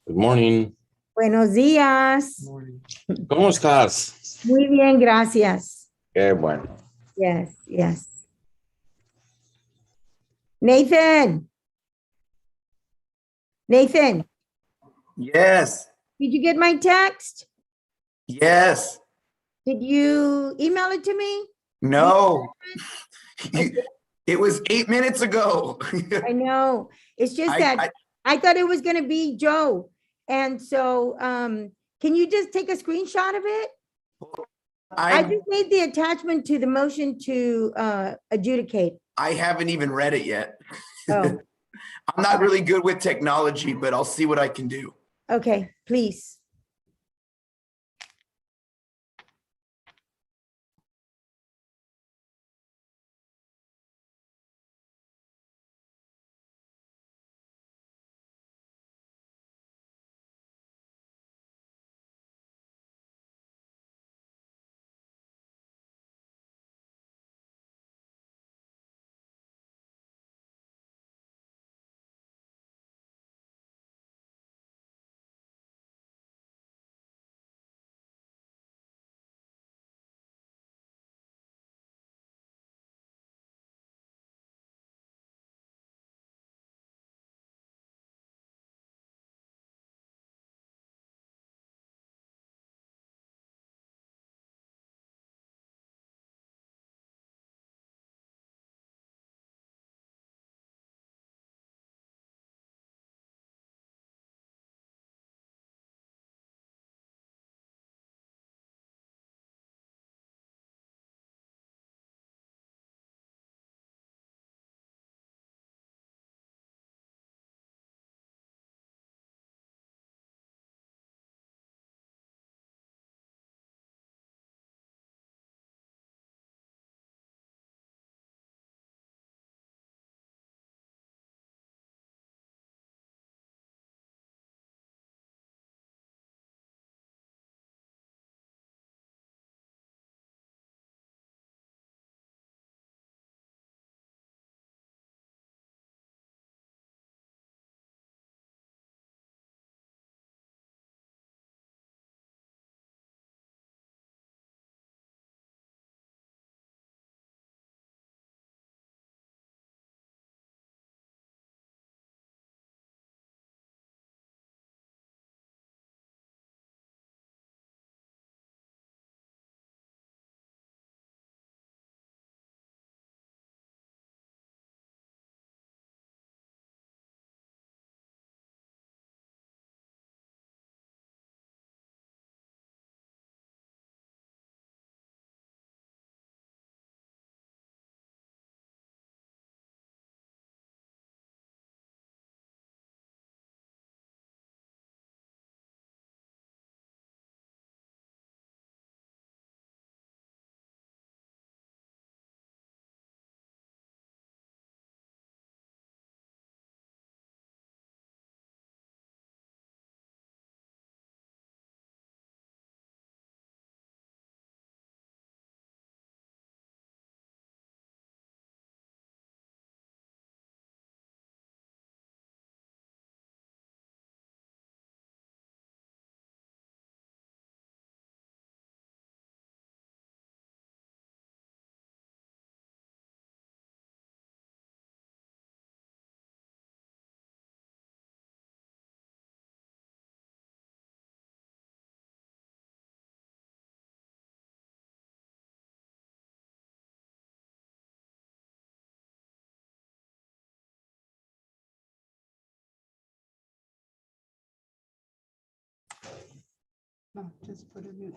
Good morning. Buenos días. ¿Cómo estás? Muy bien, gracias. Qué bueno. Yes, yes. Nathan. Nathan, Yes, did you get my text? yes, Did you email it to me? no. It was 8 minutes ago. I know. It's just that I thought it was going to be Joe. And so can you just take a screenshot of it? I I just made the attachment to the motion to adjudicate. I haven't even read it yet. Oh, I'm not really good with technology, but I'll see what I can do. okay, please. No, just put it in.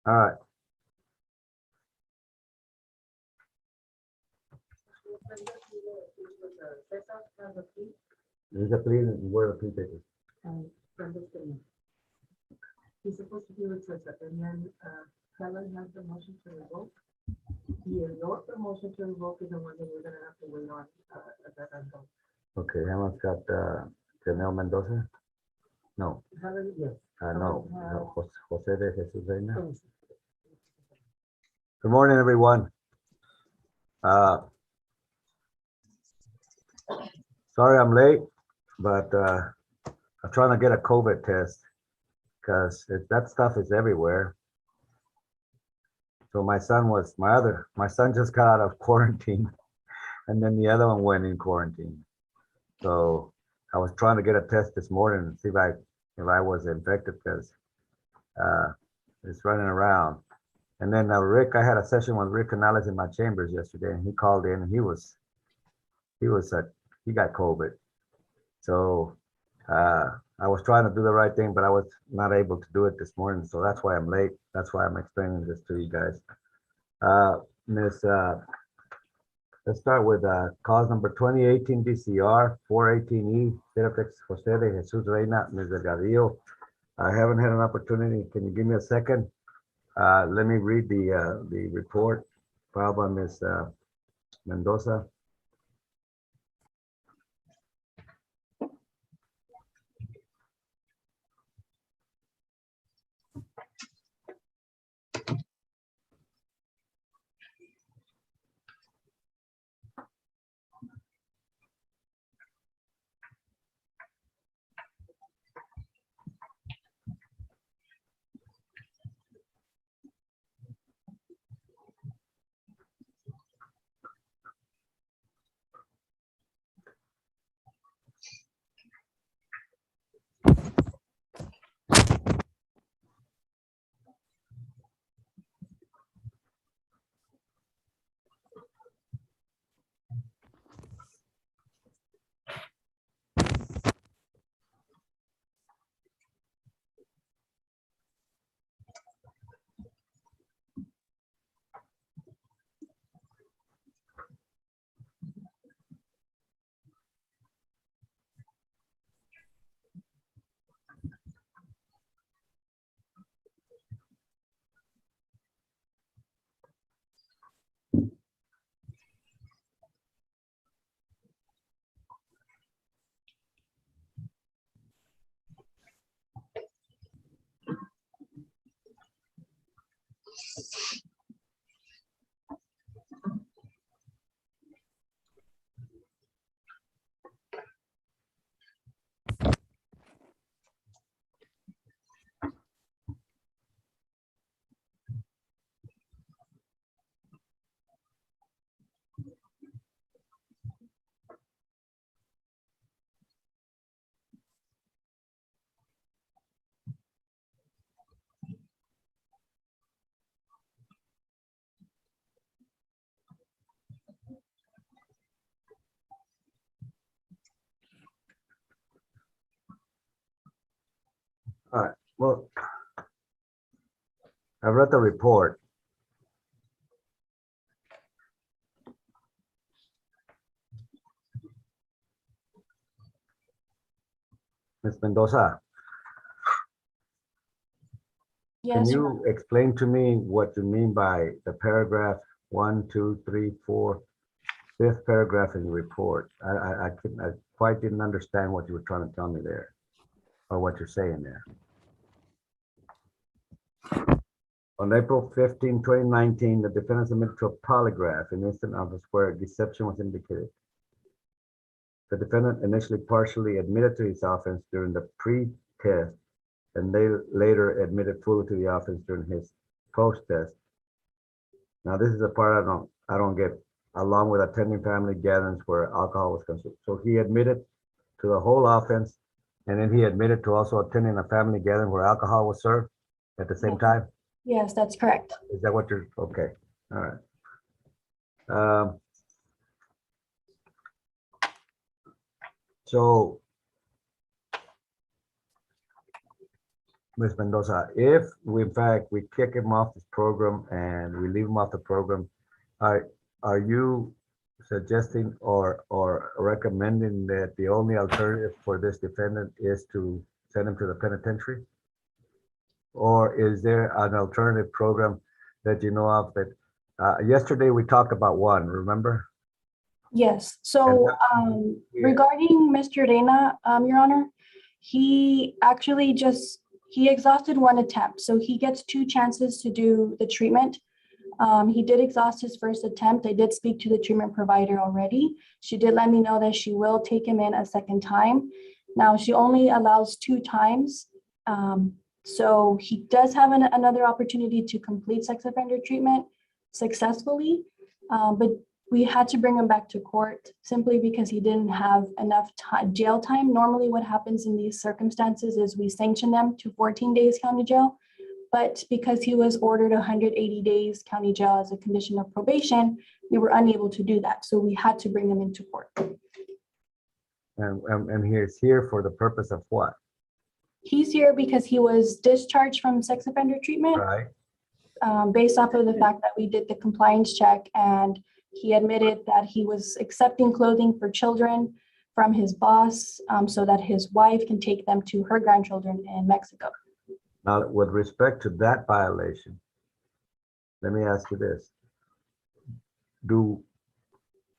All right. There's a plea, where the plea papers? He's supposed to be with Tessa, and then Helen has the motion to revoke. The motion to revoke is the one that we're gonna have to wait on at that time. Okay, Helen's got Janelle Mendoza? No, Helen, yes. no, Jose de Jesus Reina. Oh, Good morning, everyone. Sorry I'm late, but I'm trying to get a COVID test because that stuff is everywhere. So my son just got out of quarantine, and then the other one went in quarantine. So I was trying to get a test this morning and see if I was infected because it's running around. And then Rick, I had a session with Rick Canales in my chambers yesterday, and he called in and he got COVID. So I was trying to do the right thing, but I was not able to do it this morning. So that's why I'm late. That's why I'm explaining this to you guys. Let's start with cause number 2018 DCR 418E, Serafex Jose de Jesus Reina, Ms. Delgadillo. I haven't had an opportunity. Can you give me a second? Let me read the report filed by Ms. Mendoza. All right, well, I read the report. Ms. Mendoza, can Yes, you explain to me what you mean by the paragraph 1, 2, 3, 4, fifth paragraph in the report? I quite didn't understand what you were trying to tell me there, or what you're saying there. On April 15, 2019, the defendant submitted to a polygraph in instant office where deception was indicated. The defendant initially partially admitted to his offense during the pre-test, and they later admitted fully to the offense during his post-test. Now, this is the part I don't get, along with attending family gatherings where alcohol was consumed. So he admitted to the whole offense, and then he admitted to also attending a family gathering where alcohol was served at the same time. yes, that's correct. Is that what you're, okay, all right. So Ms. Mendoza, if we, in fact, we kick him off this program and we leave him off the program, are you suggesting or recommending that the only alternative for this defendant is to send him to the penitentiary? Or is there an alternative program that you know of that, yesterday we talked about one, remember? Yes, so Yeah. regarding Mr. Reyna, Your Honor, he actually he exhausted one attempt, so he gets 2 chances to do the treatment. He did exhaust his first attempt. I did speak to the treatment provider already. She did let me know that she will take him in a second time. Now, she only allows 2 times. So he does have another opportunity to complete sex offender treatment successfully, but we had to bring him back to court simply because he didn't have enough jail time. Normally what happens in these circumstances is we sanction them to 14 days county jail. But because he was ordered 180 days county jail as a condition of probation, we were unable to do that. So we had to bring him into court. And he's here for the purpose of what? He's here because he was discharged from sex offender treatment. Right. Based off of the fact that we did the compliance check and he admitted that he was accepting clothing for children from his boss so that his wife can take them to her grandchildren in Mexico. Now, with respect to that violation, let me ask you this.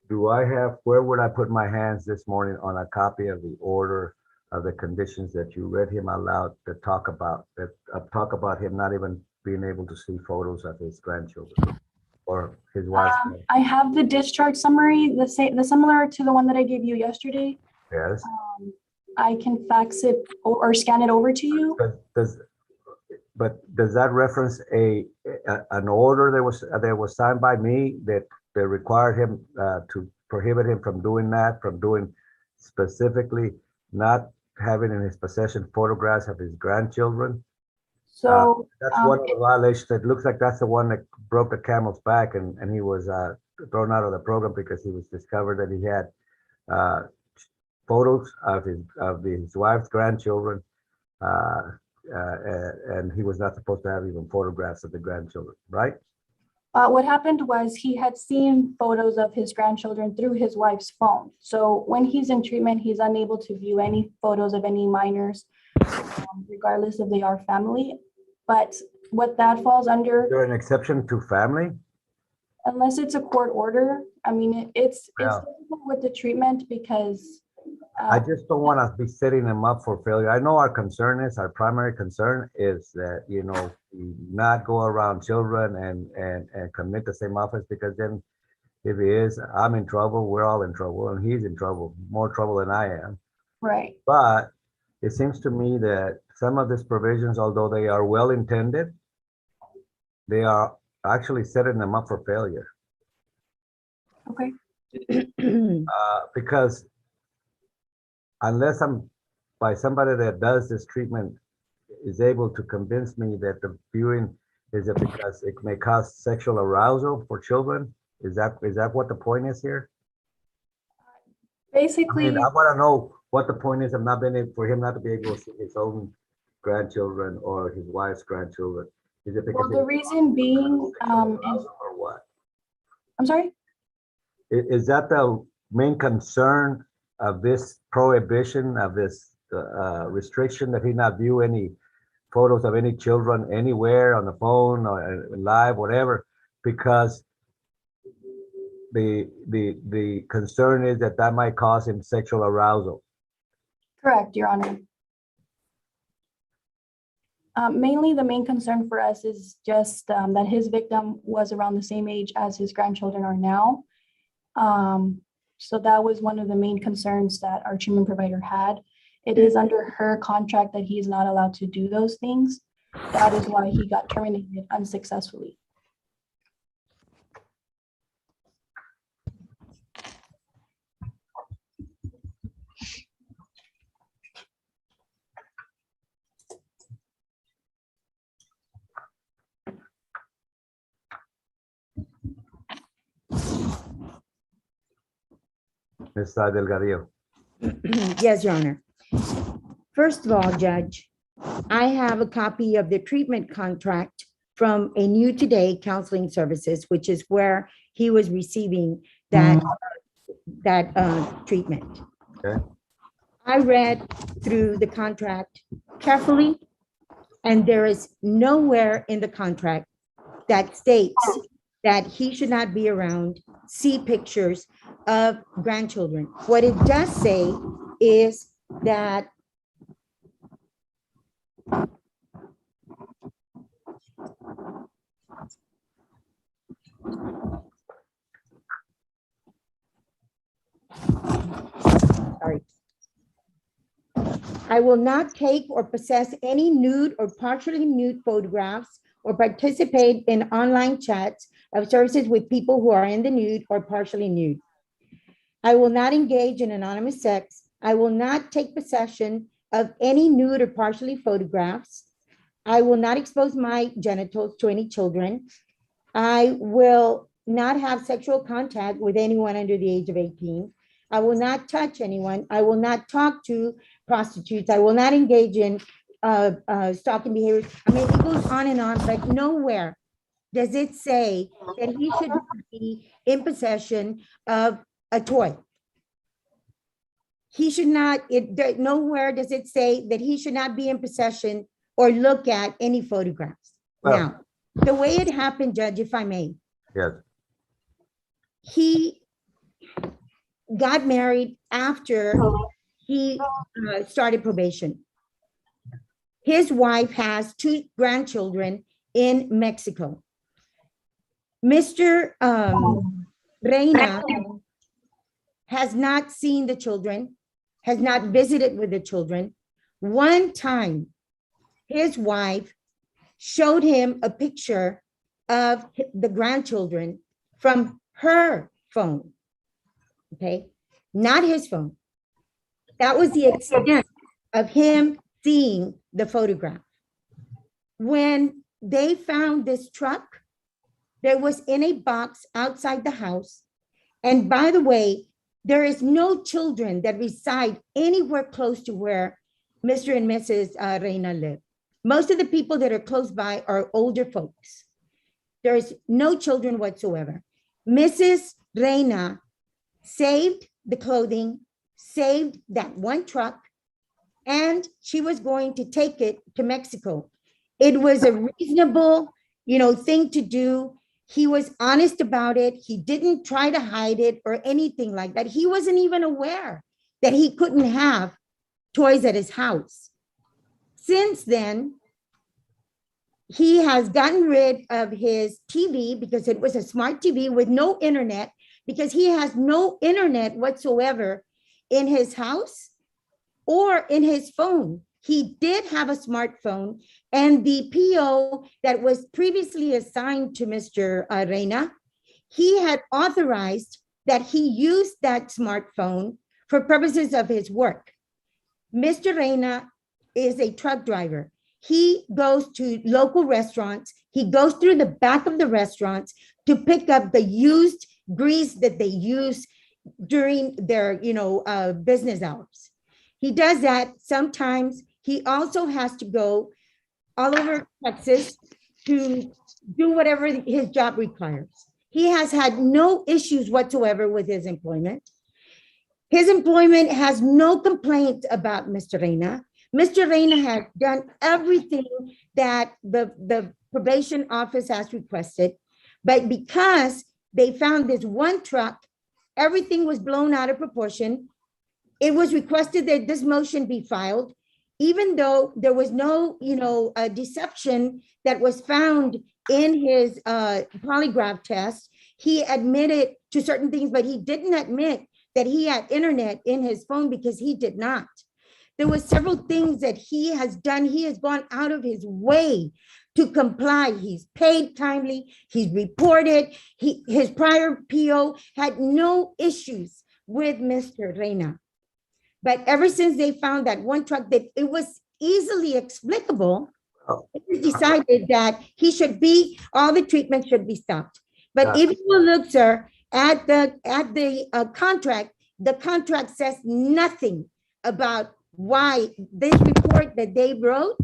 Where would I put my hands this morning on a copy of the order of the conditions that you read him aloud that talk about him not even being able to see photos of his grandchildren or his wife? I have the discharge summary, the similar to the one that I gave you yesterday. Yes. I can fax it or scan it over to you. But does that reference an order that was signed by me that required him to prohibit him from doing that, from doing specifically not having in his possession photographs of his grandchildren? So that's one of the violations. It looks like that's the one that broke the camel's back, and he was thrown out of the program because he was discovered that he had photos of his wife's grandchildren, and he was not supposed to have even photographs of the grandchildren, right? What happened was he had seen photos of his grandchildren through his wife's phone. So when he's in treatment, he's unable to view any photos of any minors, regardless if they are family. But what that falls under— Is there an exception to family? Unless it's a court order. I mean, it's difficult with the treatment because I just don't want to be setting them up for failure. I know our primary concern is that, we not go around children and commit the same offense, because then if he is, I'm in trouble, we're all in trouble, and he's in trouble, more trouble than I am. right. But it seems to me that some of these provisions, although they are well intended, they are actually setting them up for failure. Okay. Because unless by somebody that does this treatment is able to convince me that the viewing is because it may cause sexual arousal for children, is that what the point is here? Basically, I want to know what the point is of not being able, for him not to be able to see his own grandchildren or his wife's grandchildren. Is it because the reason being, or what? I'm sorry? Is that the main concern of this prohibition, of this restriction, that he not view any photos of any children anywhere on the phone or live, whatever, because the concern is that might cause him sexual arousal? Correct, Your Honor. Mainly the main concern for us is just that his victim was around the same age as his grandchildren are now. So that was one of the main concerns that our treatment provider had. It is under her contract that he is not allowed to do those things. That is why he got terminated unsuccessfully. Ms. Delgadillo. Yes, Your Honor. First of all, Judge, I have a copy of the treatment contract from a New Today Counseling Services, which is where he was receiving that treatment. Okay. I read through the contract carefully, and there is nowhere in the contract that states that he should not be around, see pictures of grandchildren. What it does say is that sorry. I will not take or possess any nude or partially nude photographs or participate in online chats of services with people who are in the nude or partially nude. I will not engage in anonymous sex. I will not take possession of any nude or partially photographs. I will not expose my genitals to any children. I will not have sexual contact with anyone under the age of 18. I will not touch anyone. I will not talk to prostitutes. I will not engage in stalking behaviors. I mean, it goes on and on, but nowhere does it say that he should not be in possession of a toy. He should not, nowhere does it say that he should not be in possession or look at any photographs. Well- Now, the way it happened, Judge, if I may, Yes. he got married after he started probation. His wife has 2 grandchildren in Mexico. Mr. Reina has not seen the children, has not visited with the children. One time, his wife showed him a picture of the grandchildren from her phone, okay? Not his phone. That was the extent of him seeing the photograph. When they found this truck, there was in a box outside the house. And by the way, there is no children that reside anywhere close to where Mr. and Mrs. Reina live. Most of the people that are close by are older folks. There's no children whatsoever. Mrs. Reina saved the clothing, saved that one truck, and she was going to take it to Mexico. It was a reasonable, thing to do. He was honest about it. He didn't try to hide it or anything like that. He wasn't even aware that he couldn't have toys at his house. Since then, he has gotten rid of his TV because it was a smart TV with no internet, because he has no internet whatsoever in his house or in his phone. He did have a smartphone, and the PO that was previously assigned to Mr. Reina, he had authorized that he use that smartphone for purposes of his work. Mr. Reina is a truck driver. He goes to local restaurants. He goes through the back of the restaurants to pick up the used grease that they use during their, business hours. He does that. Sometimes he also has to go all over Texas to do whatever his job requires. He has had no issues whatsoever with his employment. His employment has no complaint about Mr. Reina. Mr. Reina has done everything that the probation office has requested, but because they found this one truck, everything was blown out of proportion. It was requested that this motion be filed, even though there was no, deception that was found in his polygraph test. He admitted to certain things, but he didn't admit that he had internet in his phone because he did not. There were several things that he has done. He has gone out of his way to comply. He's paid timely. He's reported. His prior PO had no issues with Mr. Reina. But ever since they found that one truck that it was easily explicable, it was decided that all the treatment should be stopped. But if you will look, sir, at the contract, the contract says nothing about why this report that they wrote,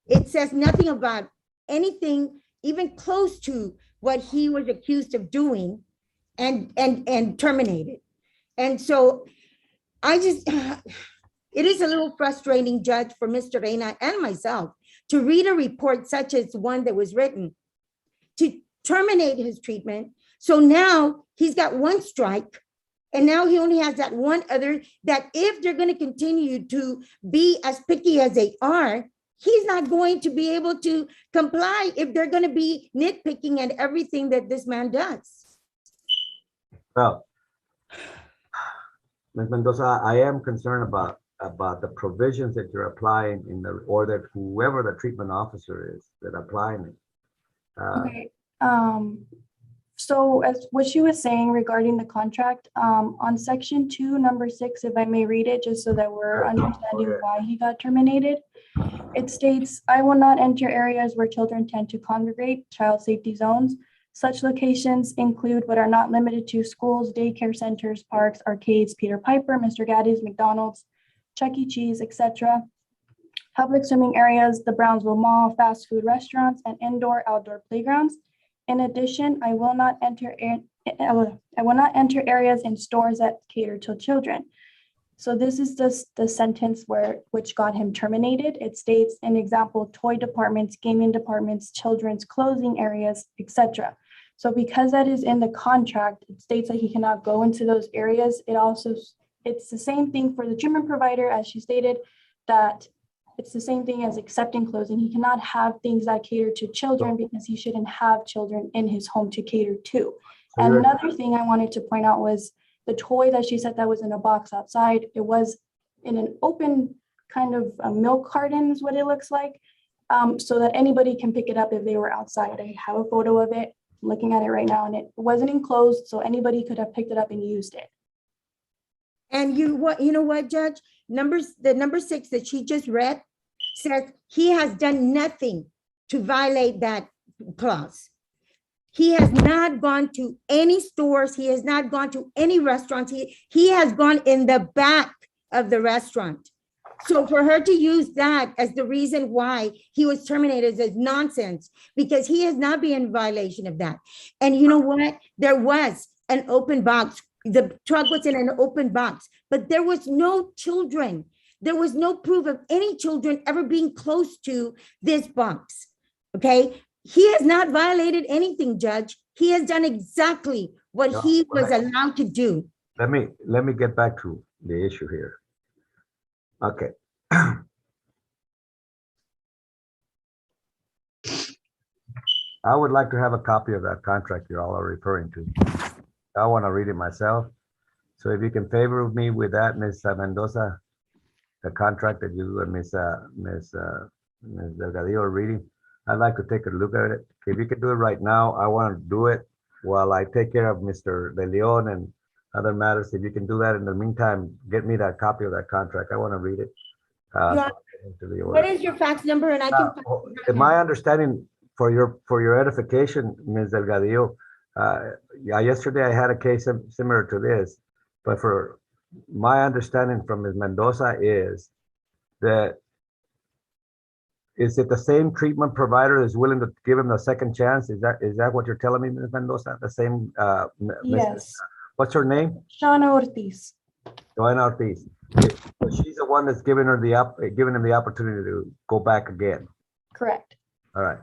it says nothing about anything even close to what he was accused of doing and terminated. And so I just, it is a little frustrating, Judge, for Mr. Reyna and myself to read a report such as one that was written to terminate his treatment. So now he's got one strike, and now he only has that one other, that if they're going to continue to be as picky as they are, he's not going to be able to comply if they're going to be nitpicking at everything that this man does. Well, Ms. Mendoza, I am concerned about the provisions that you're applying in the, or that whoever the treatment officer is that applying it. Okay. So as what she was saying regarding the contract, on section 2, number 6, if I may read it, just so that we're understanding why he got terminated. It states, I will not enter areas where children tend to congregate, child safety zones. Such locations include but are not limited to schools, daycare centers, parks, arcades, Peter Piper, Mr. Gaddy's, McDonald's, Chuck E. Cheese, etc. Public swimming areas, the Brownsville Mall, fast food restaurants, and indoor-outdoor playgrounds. In addition, I will not enter areas and stores that cater to children. So this is just the sentence which got him terminated. It states, an example, toy departments, gaming departments, children's clothing areas, etc. So because that is in the contract, it states that he cannot go into those areas. It's the same thing for the treatment provider, as she stated, that it's the same thing as accepting clothing. He cannot have things that cater to children because he shouldn't have children in his home to cater to. And another thing I wanted to point out was the toy that she said that was in a box outside. It was in an open kind of a milk carton is what it looks like, so that anybody can pick it up if they were outside. I have a photo of it, I'm looking at it right now, and it wasn't enclosed, so anybody could have picked it up and used it. And you know what, Judge? The number 6 that she just read says he has done nothing to violate that clause. He has not gone to any stores. He has not gone to any restaurants. He has gone in the back of the restaurant. So for her to use that as the reason why he was terminated is nonsense, because he has not been in violation of that. And you know what? There was an open box. The truck was in an open box, but there was no children. There was no proof of any children ever being close to this box. Okay. He has not violated anything, Judge. He has done exactly what he was allowed to do. Let me get back to the issue here. Okay. I would like to have a copy of that contract you all are referring to. I want to read it myself. So if you can favor me with that, Ms. Mendoza, the contract that you and Ms. Delgadillo are reading, I'd like to take a look at it. If you can do it right now, I want to do it while I take care of Mr. De Leon and other matters. If you can do that in the meantime, get me that copy of that contract. I want to read it. What is your fax number? And I can. In my understanding, for your edification, Ms. Delgadillo, yesterday I had a case similar to this, but for my understanding from Ms. Mendoza is that is it the same treatment provider is willing to give him the second chance? Is that what you're telling me, Ms. Mendoza? The same? Yes. What's her name? Shana Ortiz. Joanna Ortiz. So she's the one that's giving him the opportunity to go back again. Correct. All right.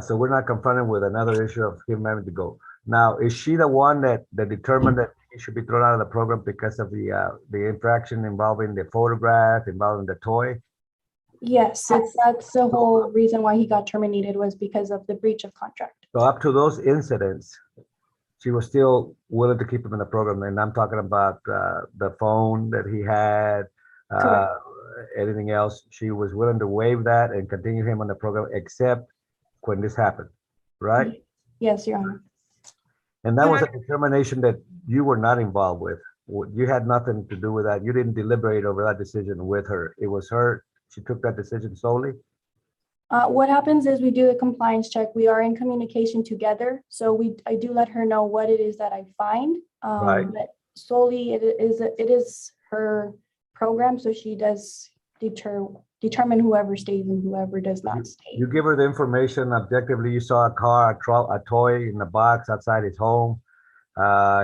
So we're not confronted with another issue of him having to go. Now, is she the one that determined that he should be thrown out of the program because of the infraction involving the photograph, involving the toy? Yes, that's the whole reason why he got terminated, was because of the breach of contract. So up to those incidents, she was still willing to keep him in the program. And I'm talking about the phone that he had, anything else. She was willing to waive that and continue him on the program, except when this happened, right? Yes, Your Honor. And that was a determination that you were not involved with. You had nothing to do with that. You didn't deliberate over that decision with her. It was her. She took that decision solely. What happens is we do a compliance check. We are in communication together. So I do let her know what it is that I find. Right. But solely it is her program, so she does determine whoever stays and whoever does not stay. You give her the information objectively. You saw a car, a toy in the box outside his home.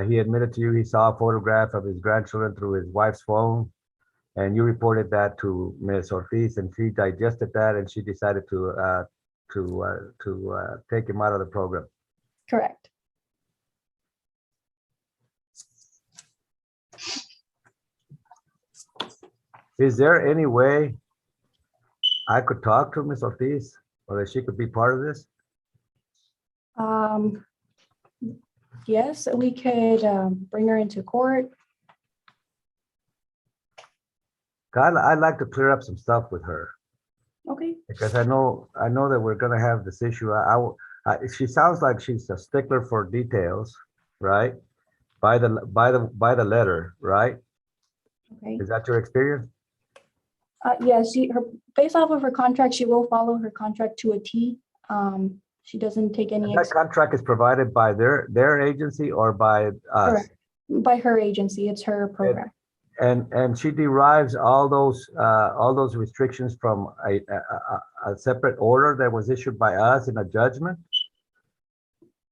He admitted to you he saw a photograph of his grandchildren through his wife's phone, and you reported that to Ms. Ortiz, and she digested that, and she decided to take him out of the program. Correct. Is there any way I could talk to Ms. Ortiz, or that she could be part of this? Yes, we could bring her into court. I'd like to clear up some stuff with her, Okay. because I know that we're gonna have this issue. She sounds like she's a stickler for details, right? By the letter, right? Okay. Is that your experience? Yes, based off of her contract, she will follow her contract to a T. She doesn't take any. That contract is provided by their agency or by us? Correct. By her agency, it's her program. And she derives all those restrictions from a separate order that was issued by us in a judgment?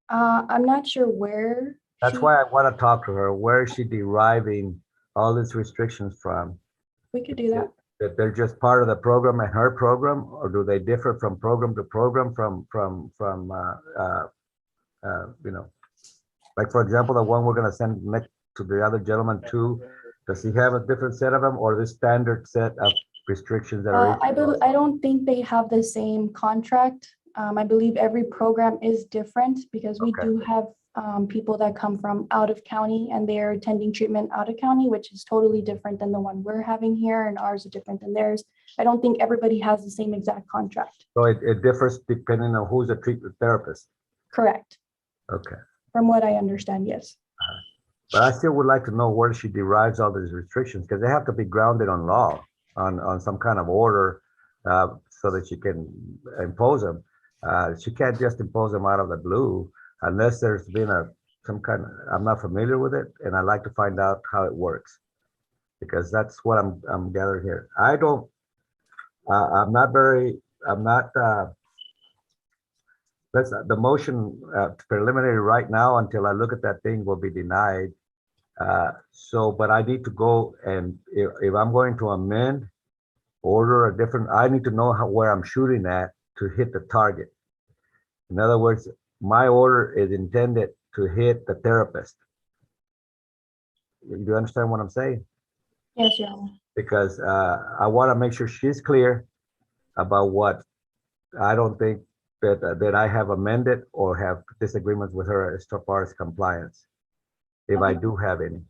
I'm not sure where. That's why I want to talk to her. Where is she deriving all these restrictions from? We could do that. That they're just part of the program and her program, or do they differ from program to program you know, like, for example, the one we're going to send next to the other gentleman too, does he have a different set of them, or this standard set of restrictions that are? I don't think they have the same contract. I believe every program is different, because we do have people that come from out of county and they're attending treatment out of county, which is totally different than the one we're having here, and ours are different than theirs. I don't think everybody has the same exact contract. So it differs depending on who's a treatment therapist. Correct. Okay. From what I understand, yes. But I still would like to know where she derives all these restrictions, because they have to be grounded on law, on some kind of order, so that she can impose them. She can't just impose them out of the blue unless there's been some kind of, I'm not familiar with it, and I'd like to find out how it works, because that's what I'm gathering here. The motion preliminary right now until I look at that thing will be denied. But I need to go, and if I'm going to amend, order a different, I need to know where I'm shooting at to hit the target. In other words, my order is intended to hit the therapist. Do you understand what I'm saying? Yes, Your Honor. Because I want to make sure she's clear about what I don't think that I have amended or have disagreements with her as far as compliance, if I do have any.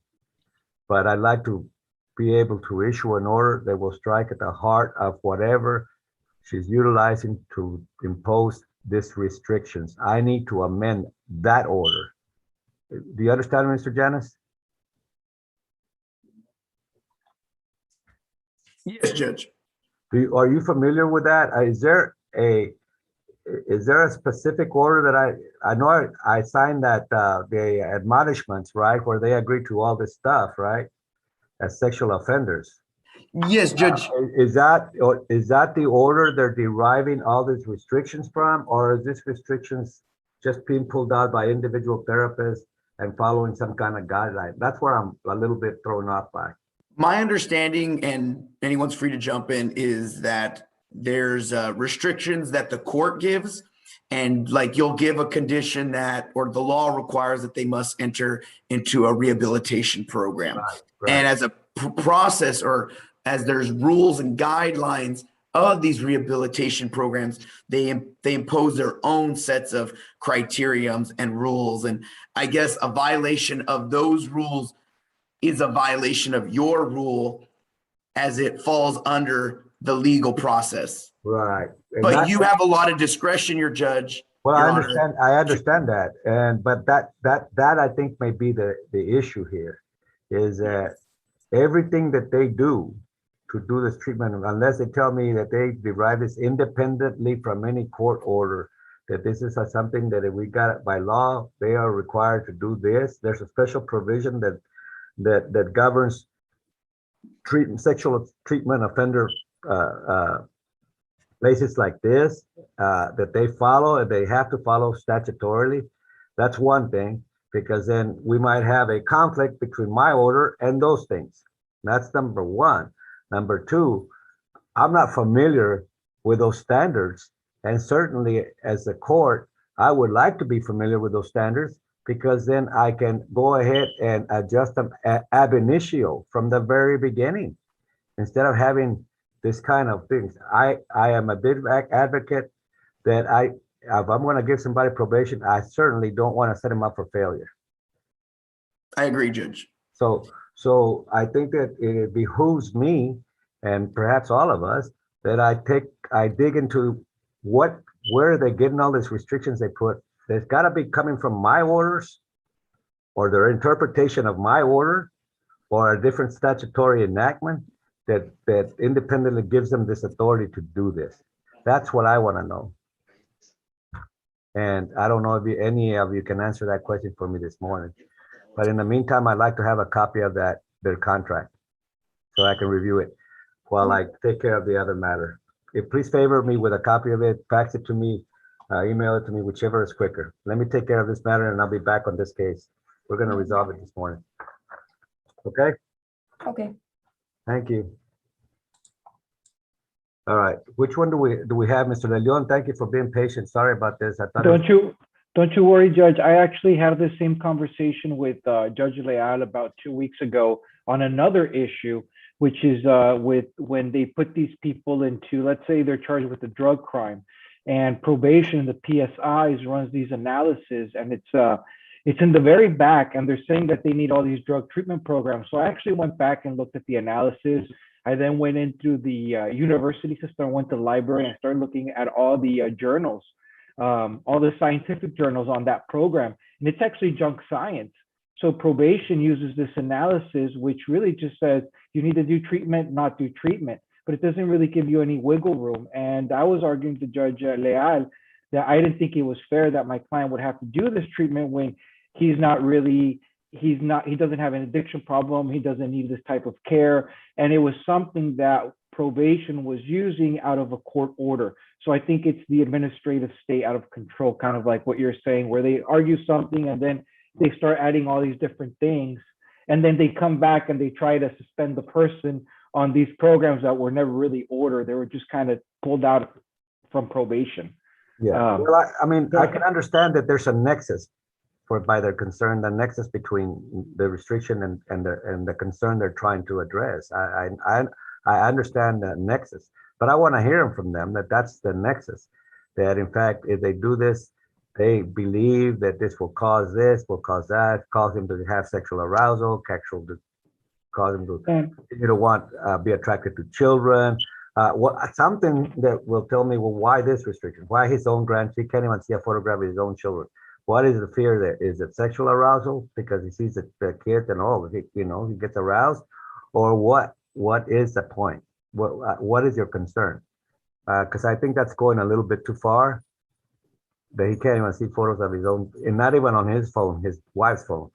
But I'd like to be able to issue an order that will strike at the heart of whatever she's utilizing to impose these restrictions. I need to amend that order. Do you understand, Mr. Janis? Yes, Judge. Are you familiar with that? Is there a specific order that I know I signed that the admonishments, right, where they agree to all this stuff, right, as sexual offenders? Yes, Judge. Is that the order they're deriving all these restrictions from, or is this restrictions just being pulled out by individual therapists and following some kind of guideline? That's where I'm a little bit thrown off by. My understanding, and anyone's free to jump in, is that there's restrictions that the court gives, and like you'll give a condition that, or the law requires that they must enter into a rehabilitation program. Right. And as a process, or as there's rules and guidelines of these rehabilitation programs, they impose their own sets of criteriums and rules. And I guess a violation of those rules is a violation of your rule, as it falls under the legal process. Right. But you have a lot of discretion, your judge. Well, Your I Honor. understand. I understand that, but that I think may be the issue here, is that everything that they do to do this treatment, unless they tell me that they derive this independently from any court order, that this is something that if we got it by law, they are required to do this. There's a special provision that governs sexual treatment offender places like this that they follow and they have to follow statutorily. That's one thing, because then we might have a conflict between my order and those things. That's number one. Number two, I'm not familiar with those standards. And certainly as a court, I would like to be familiar with those standards, because then I can go ahead and adjust them ab initio from the very beginning, instead of having this kind of things. I am a big advocate that if I'm going to give somebody probation, I certainly don't want to set them up for failure. I agree, Judge. So I think that it behooves me, and perhaps all of us, that I dig into where are they getting all these restrictions they put. There's got to be coming from my orders, or their interpretation of my order, or a different statutory enactment that independently gives them this authority to do this. That's what I want to know. And I don't know if any of you can answer that question for me this morning. But in the meantime, I'd like to have a copy of their contract, so I can review it while I take care of the other matter. Please favor me with a copy of it, fax it to me, email it to me, whichever is quicker. Let me take care of this matter and I'll be back on this case. We're going to resolve it this morning. Okay? Okay. Thank you. All right. Which one do we have, Mr. De Leon? Thank you for being patient. Sorry about this. I thought Don't you worry, Judge. I actually had the same conversation with Judge Leal about 2 weeks ago on another issue, which is with when they put these people into, let's say they're charged with a drug crime, and probation, the PSIs runs these analyses, and it's in the very back, and they're saying that they need all these drug treatment programs. So I actually went back and looked at the analysis. I then went into the university system, went to the library, and started looking at all the journals, all the scientific journals on that program, and it's actually junk science. So probation uses this analysis, which really just says you need to do treatment, not do treatment, but it doesn't really give you any wiggle room. And I was arguing to Judge Leal that I didn't think it was fair that my client would have to do this treatment when he doesn't have an addiction problem, he doesn't need this type of care, and it was something that probation was using out of a court order. So I think it's the administrative state out of control, kind of like what you're saying, where they argue something and then they start adding all these different things, and then they come back and they try to suspend the person on these programs that were never really ordered. They were just kind of pulled out from probation. Yeah, well, I mean, I can understand that there's a nexus by their concern, the nexus between the restriction and the concern they're trying to address. I understand that nexus, but I want to hear from them that that's the nexus, that in fact, if they do this, they believe that this will cause this, will cause that, cause them to have sexual arousal, cause them to continue to want be attracted to children. Something that will tell me, well, why this restriction? Why his own grandchild? He can't even see a photograph of his own children. What is the fear there? Is it sexual arousal because he sees the kids and he gets aroused, or what? What is the point? What is your concern? Because I think that's going a little bit too far. That he can't even see photos of his own, and not even on his phone, his wife's phone.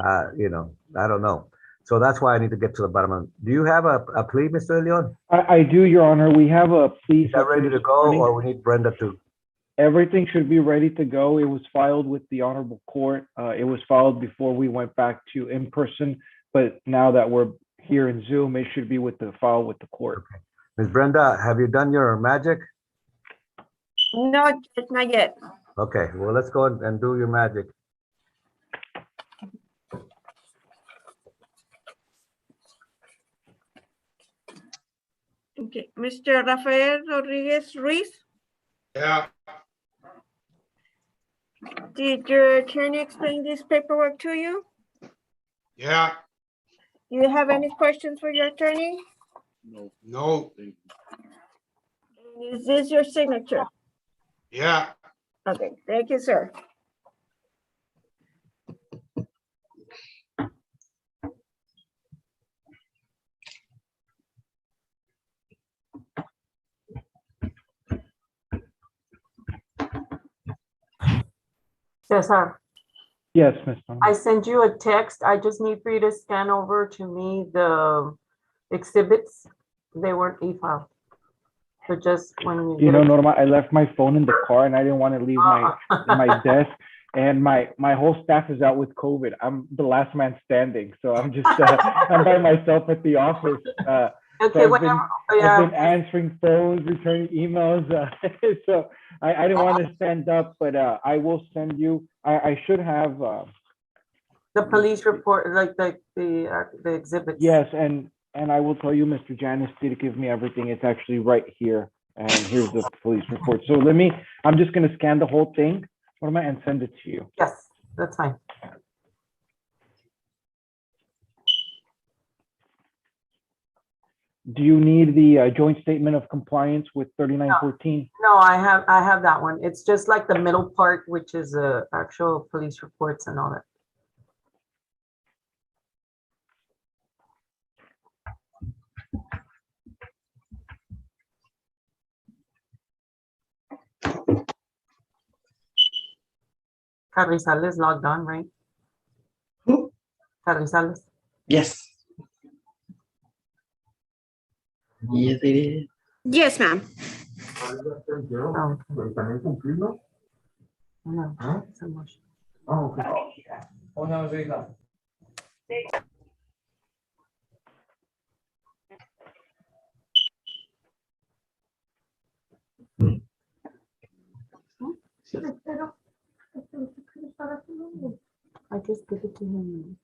I don't know. So that's why I need to get to the bottom of it. Do you have a plea, Mr. Leon? I do, Your Honor. We have a plea. Is that ready to go, or we need Brenda to? Everything should be ready to go. It was filed with the honorable court. It was filed before we went back to in person, but now that we're here in Zoom, it should be filed with the court. Okay. Ms. Brenda, have you done your magic? No, not yet. Okay, well, let's go and do your magic. Okay, Mr. Rafael Rodriguez Ruiz, Yeah. did your attorney explain this paperwork to you? Yeah. Do you have any questions for your attorney? No. And is this your signature? Yeah. Okay, thank you, sir. Cesar, Yes, Ms. Norma. I send you a text. I just need for you to scan over to me the exhibits. They weren't e-filed. So just when you You get know, it. Norma, I left my phone in the car and I didn't want to leave my desk. And my whole staff is out with COVID. I'm the last man standing, so I'm just I'm by myself at the office. So Okay, I've whenever, been yeah, answering phones, returning emails. So I didn't want to stand up, but I will send you. I should have. the police report, like the exhibits. Yes, and I will tell you, Mr. Janice did give me everything. It's actually right here, and here's the police report. So I'm just gonna scan the whole thing, Norma, and send it to you. Yes, that's fine. Do you need the joint statement of compliance with 3914? No, I have that one. It's just like the middle part, which is actual police reports and all that. Carrizales logged on, right? Who? Carrizales. Yes. Yes, it is. Yes, ma'am. Oh, no, it's a motion. I just give it to him.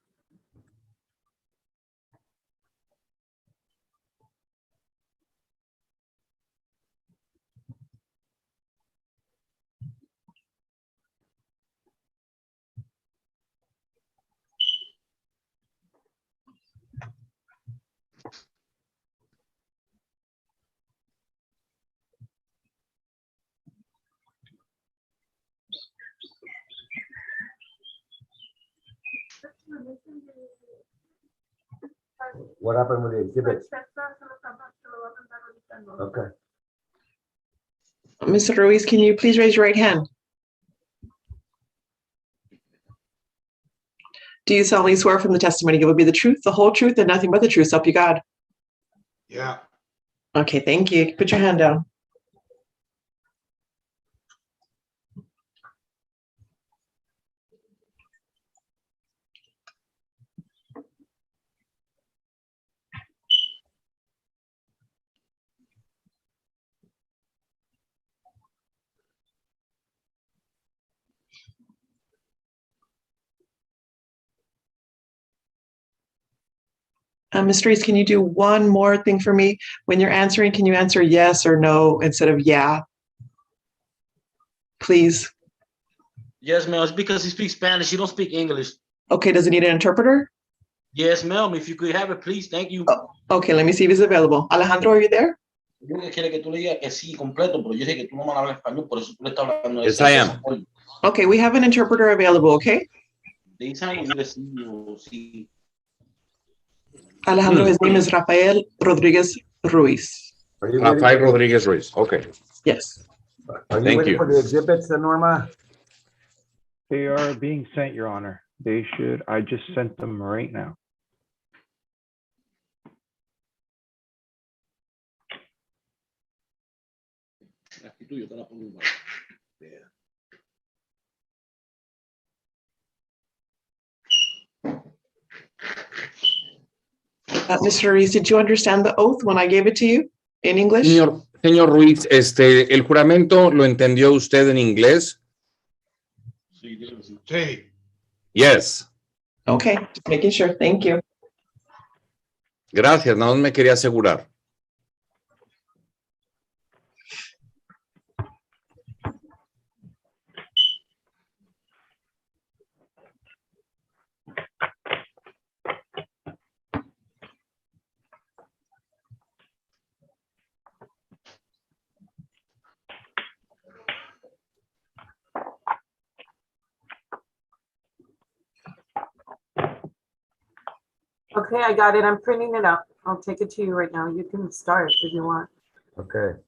What happened with the exhibits? Okay. Mr. Ruiz, can you please raise your right hand? Do you solemnly swear from the testimony you will be the truth, the whole truth, and nothing but the truth, so help you God? Yeah. Okay, thank you. Put your hand down. Mr. Reese, can you do one more thing for me? When you're answering, can you answer yes or no instead of yeah? Please. Yes, ma'am. It's because he speaks Spanish. He don't speak English. Okay, does it need an interpreter? Yes, ma'am. If you could have it, please. Thank you. Oh, okay, let me see if it's available. Alejandro, are you there? Yo que quiere que tú le digas que sí, completo, pero yo sé que tú no me hablas español, por eso tú le estás hablando de Yes, I am. Okay, we have an interpreter available, okay? They sound you to see you see. Alejandro, his name is Rafael Rodriguez Ruiz. Are you Rafael waiting, Rodriguez Ruiz. Okay. Yes. are you Thank waiting you. for the exhibits, Norma? They are being sent, Your Honor. They should. I just sent them right now. Aquí tú, yo te la pongo igual. Yeah. Mr. Ruiz, did you understand the oath when I gave it to you in English? Señor Ruiz, el juramento lo entendió usted en inglés? Sí. Yes. Okay, just making sure. Thank you. Gracias, nada más me quería asegurar. Okay, I got it. I'm printing it out. I'll take it to you right now. You can start if you want. Okay.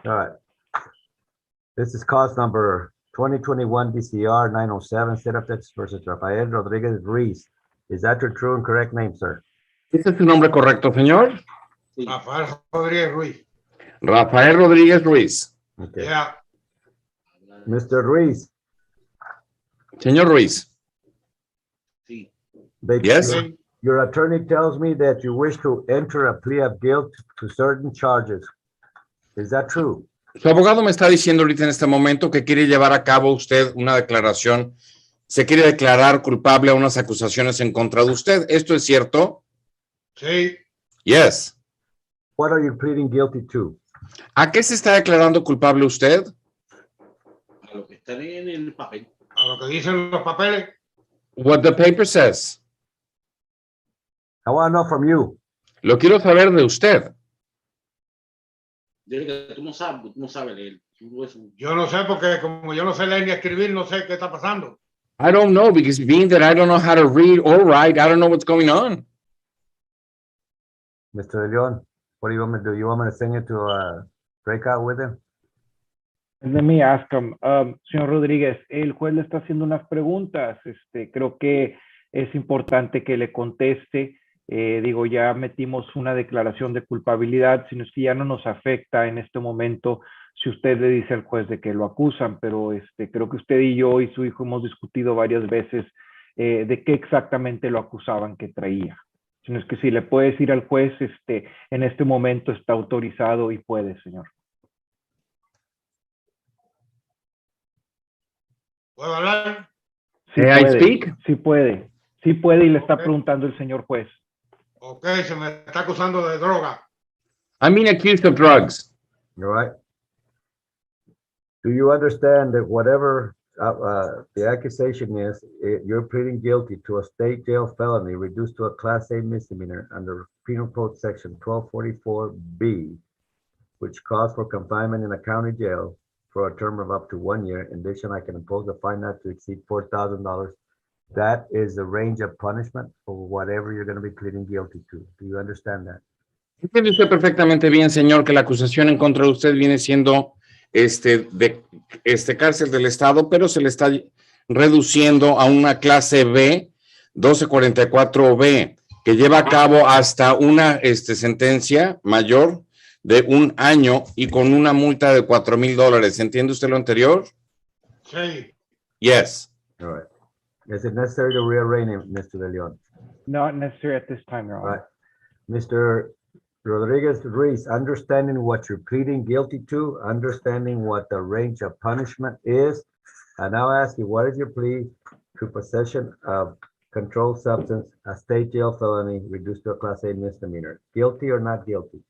All right. This is cause number 2021 DCR 907, Seraptex versus Rafael Rodriguez Ruiz. Is that your true and correct name, sir? ¿Ese es su nombre correcto, señor? Sí. Rafael Rodríguez Ruiz. Rafael Rodríguez Ruiz. Okay. Yeah. Mr. Ruiz, Señor Ruiz. Sí. Yes. your attorney tells me that you wish to enter a plea of guilt to certain charges. Is that true? Su abogado me está diciendo ahorita en este momento que quiere llevar a cabo usted una declaración. Se quiere declarar culpable a unas acusaciones en contra de usted. ¿Esto es cierto? Sí. Yes. What are you pleading guilty to? ¿A qué se está declarando culpable usted? A lo que está en el papel. A lo que dicen los papeles. What the paper says. I want to know from you. Lo quiero saber de usted. Dile que tú no sabes leer. Yo no sé porque como yo no sé leer ni escribir, no sé qué está pasando. I don't know, because being that I don't know how to read or write, I don't know what's going on. Mr. De Leon, what do you want me to do? You want me to send you to a breakout with him? Let me ask him, señor Rodríguez, el juez le está haciendo unas preguntas. Creo que es importante que le conteste. Digo, ya metimos una declaración de culpabilidad, sino es que ya no nos afecta en este momento si usted le dice al juez de que lo acusan, pero creo que usted y yo y su hijo hemos discutido varias veces de qué exactamente lo acusaban que traía. Sino es que si le puede decir al juez, en este momento está autorizado y puede, señor. ¿Puedo hablar? Sí May I puede, speak? sí puede y le está Ok. preguntando el señor juez. Ok, se me está acusando de droga. I'm being accused of drugs. All right. Do you understand that whatever the accusation is, you're pleading guilty to a state jail felony reduced to a Class A misdemeanor under Penal Code Section 1244B, which calls for confinement in a county jail for a term of up to 1 year. In addition, I can impose a fine not to exceed $4,000. That is the range of punishment for whatever you're going to be pleading guilty to. Do you understand that? Entiende usted perfectamente bien, señor, que la acusación en contra de usted viene siendo de cárcel del Estado, pero se le está reduciendo a una clase B, 1244B, que lleva a cabo hasta una sentencia mayor de 1 año y con una multa de $4,000. ¿Entiende usted lo anterior? Sí. Yes. All right. Is it necessary to rearraign him, Mr. De Leon? Not necessary at this time, Your All Honor. right. Mr. Rodriguez Ruiz, understanding what you're pleading guilty to, understanding what the range of punishment is, I now ask you, what is your plea to possession of controlled substance, a state jail felony reduced to a Class A misdemeanor? Guilty or not guilty?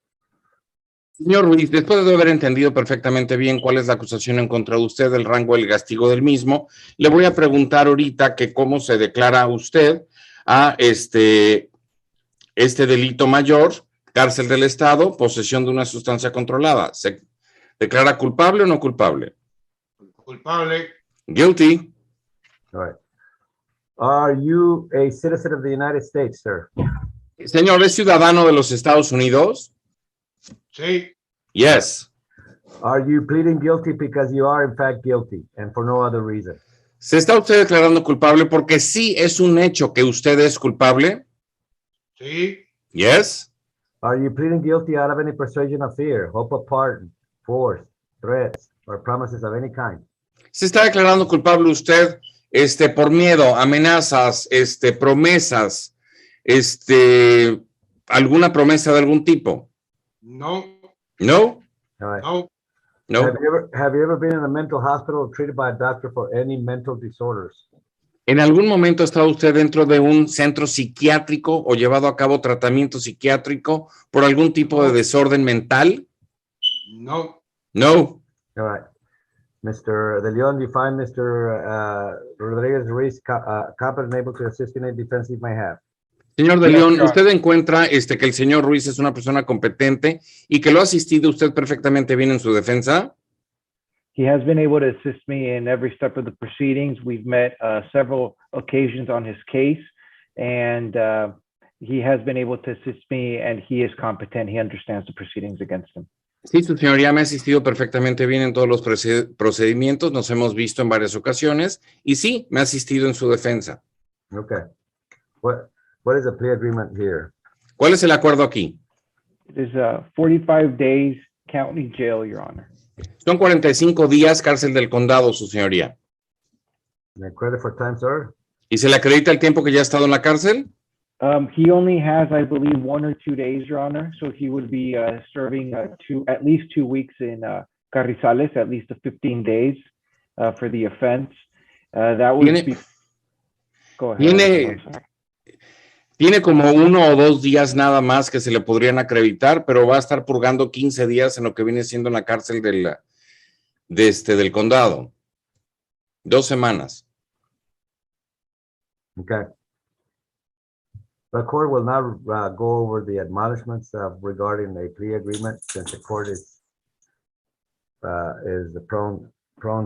Señor Ruiz, después de haber entendido perfectamente bien cuál es la acusación en contra de usted, el rango del castigo del mismo, le voy a preguntar ahorita que cómo se declara usted a este delito mayor, cárcel del Estado, posesión de una sustancia controlada. ¿Se declara culpable o no culpable? Culpable. Guilty. All right. Are you a citizen of the United States, sir? Señor, ¿es ciudadano de los Estados Unidos? Sí. Yes. Are you pleading guilty because you are in fact guilty and for no other reason? ¿Se está usted declarando culpable porque sí es un hecho que usted es culpable? Sí. Yes. Are you pleading guilty out of any persuasion of fear, hope of pardon, force, threats, or promises of any kind? ¿Se está declarando culpable usted por miedo, amenazas, promesas, alguna promesa de algún tipo? No. No. All right. No. No. Have you ever been in a mental hospital treated by a doctor for any mental disorders? ¿En algún momento ha estado usted dentro de un centro psiquiátrico o llevado a cabo tratamiento psiquiátrico por algún tipo de desorden mental? No. No. All right. Mr. De Leon, you find Mr. Rodriguez Ruiz competent and able to assist in any defense he may have? Señor De Yes, León, sir. ¿usted encuentra que el señor Ruiz es una persona competente y que lo ha asistido usted perfectamente bien en su defensa? He has been able to assist me in every step of the proceedings. We've met several occasions on his case, and he has been able to assist me, and he is competent. He understands the proceedings against him. Sí, su señoría me ha asistido perfectamente bien en todos los procedimientos, nos hemos visto en varias ocasiones y sí, me ha asistido en su defensa. Okay. What is the plea agreement here? ¿Cuál es el acuerdo aquí? It is 45 days county jail, Your Honor. Son 45 días cárcel del condado, su señoría. And the credit for time served? ¿Y se le acredita el tiempo que ya ha estado en la cárcel? He only has, I believe, 1 or 2 days, Your Honor. So he would be serving at least 2 weeks in Carrizales, at least 15 days for the offense. That would be. Go ahead. Tiene como 1 o 2 días nada más que se le podrían acreditar, pero va a estar purgando 15 días en lo que viene siendo en la cárcel del condado. 2 semanas. Okay. The court will now go over the admonishments regarding a plea agreement, since the court is prone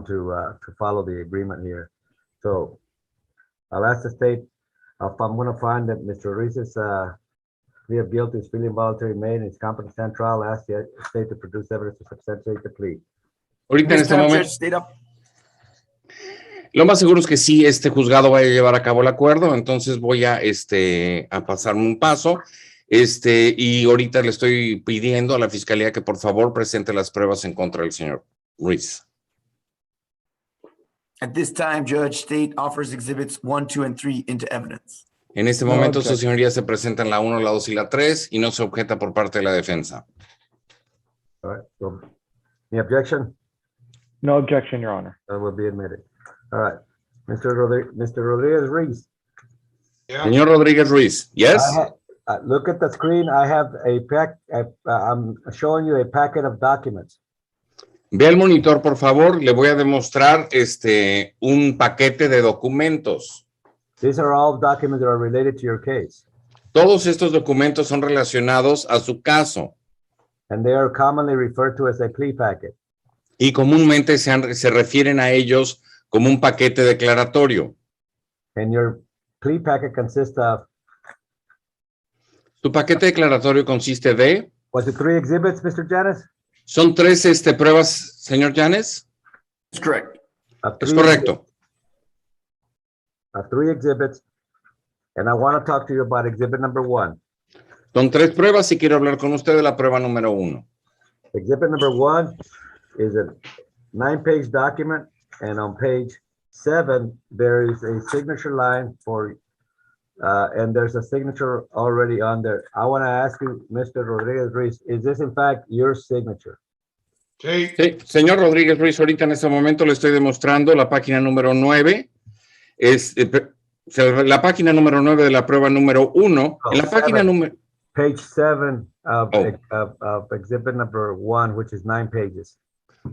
to follow the agreement here. So I'll ask the state if I'm going to find that Mr. Reese's plea of guilty is freely and voluntary made and is competent to stand trial. I'll ask the state to produce evidence to substantiate the plea. Ahorita en este momento, lo más seguro es que sí, este juzgado vaya a llevar a cabo el acuerdo, entonces voy a pasarme un paso, y ahorita le estoy pidiendo a la fiscalía que por favor presente las pruebas en contra del señor Ruiz. At this time, Judge, state offers exhibits 1, 2, and 3 into evidence. En este momento, su señoría se presenta en la 1, la 2 y la 3 y no se objeta por parte de la defensa. All right. So, any objection? No objection, Your Honor. That will be admitted. All right. Mr. Rodriguez Reese. Yeah. Señor Rodríguez Ruiz, yes? Look at the screen. I have I'm showing you a packet of documents. Ve al monitor, por favor. Le voy a demostrar un paquete de documentos. These are all documents that are related to your case. Todos estos documentos son relacionados a su caso. And they are commonly referred to as a plea packet. Y comúnmente se refieren a ellos como un paquete declaratorio. And your plea packet consists of. Su paquete declaratorio consiste de. Was it 3 exhibits, Mr. Janis? Son 3 pruebas, señor Janes. That's correct. Es correcto. 3 exhibits. And I want to talk to you about exhibit number 1. Son 3 pruebas y quiero hablar con usted de la prueba número 1. Exhibit number 1 is a 9-page document, and on page 7 there is a signature line for and there's a signature already on there. I want to ask you, Mr. Rodriguez Ruiz, is this in fact your signature? Sí. Sí, señor Rodríguez Ruiz, ahorita en este momento le estoy demostrando la página número 9. Es la página número 9 de la prueba número 1. En la página número. Page 7 of exhibit number 1, which is 9 pages.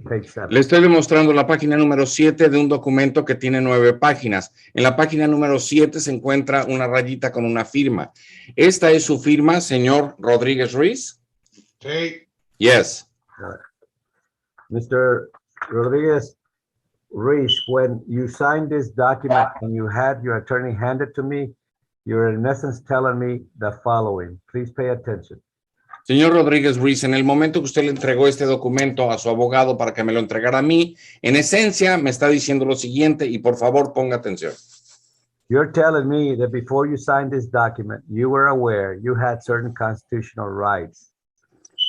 Page 7. Le estoy demostrando la página número 7 de un documento que tiene 9 páginas. En la página número 7 se encuentra una rayita con una firma. ¿Esta es su firma, señor Rodríguez Ruiz? Sí. Yes. Mr. Rodriguez Ruiz, when you signed this document and you had your attorney hand it to me, you're in essence telling me the following. Please pay attention. Señor Rodríguez Ruiz, en el momento que usted le entregó este documento a su abogado para que me lo entregara a mí, en esencia me está diciendo lo siguiente y por favor ponga atención. You're telling me that before you signed this document, you were aware you had certain constitutional rights.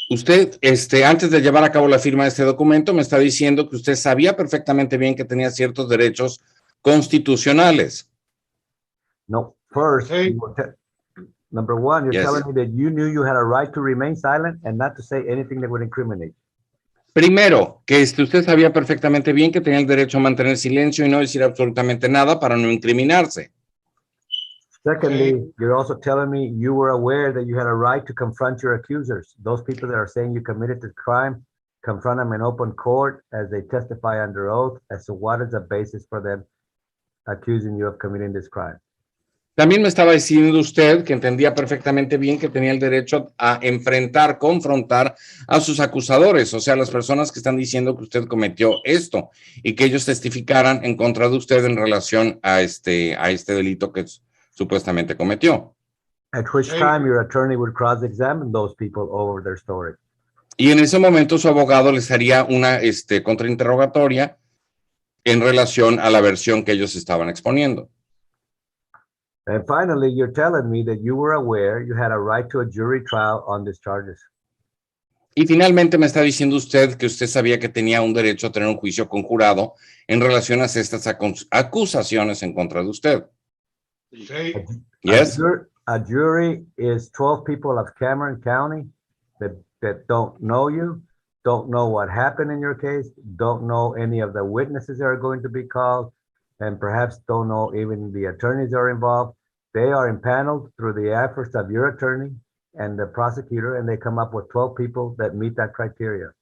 Usted, antes de llevar a cabo la firma de este documento, me está diciendo que usted sabía perfectamente bien que tenía ciertos derechos constitucionales. No, first, Hey. number 1, you're Yes. telling me that you knew you had a right to remain silent and not to say anything that would incriminate. Primero, que usted sabía perfectamente bien que tenía el derecho a mantener silencio y no decir absolutamente nada para no incriminarse. Secondly, you're also telling me you were aware that you had a right to confront your accusers. Those people that are saying you committed the crime, confront them in open court as they testify under oath as to what is the basis for them accusing you of committing this crime. También me estaba diciendo usted que entendía perfectamente bien que tenía el derecho a enfrentar, confrontar a sus acusadores, o sea, las personas que están diciendo que usted cometió esto y que ellos testificaran en contra de usted en relación a este delito que supuestamente cometió. At which time your attorney would cross-examine those people over their story. Y en ese momento su abogado les haría una contrainterrogatoria en relación a la versión que ellos estaban exponiendo. And finally, you're telling me that you were aware you had a right to a jury trial on these charges. Y finalmente me está diciendo usted que usted sabía que tenía un derecho a tener un juicio conjurado en relación a estas acusaciones en contra de usted. Sí. Yes? A jury is 12 people of Cameron County that don't know you, don't know what happened in your case, don't know any of the witnesses that are going to be called, and perhaps don't know even the attorneys that are involved. They are impaneled through the efforts of your attorney and the prosecutor, and they come up with 12 people that meet that criteria.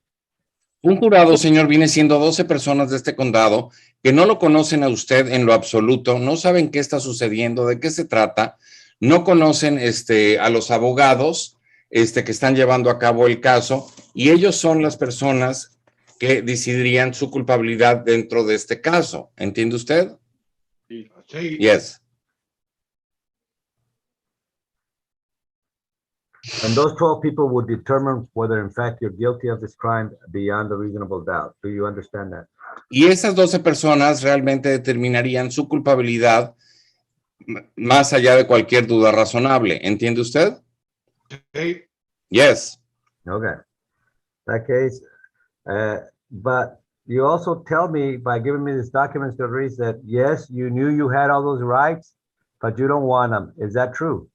Un jurado, señor, viene siendo 12 personas de este condado que no lo conocen a usted en lo absoluto, no saben qué está sucediendo, de qué se trata, no conocen a los abogados que están llevando a cabo el caso, y ellos son las personas que decidirían su culpabilidad dentro de este caso. ¿Entiende usted? Sí. Yes. And those 12 people would determine whether in fact you're guilty of this crime beyond a reasonable doubt. Do you understand that? Y esas 12 personas realmente determinarían su culpabilidad más allá de cualquier duda razonable. ¿Entiende usted? Sí. Yes. Okay. That case, but you also tell me by giving me this document, Mr. Ruiz, that yes, you knew you had all those rights, but you don't want them. Is that true?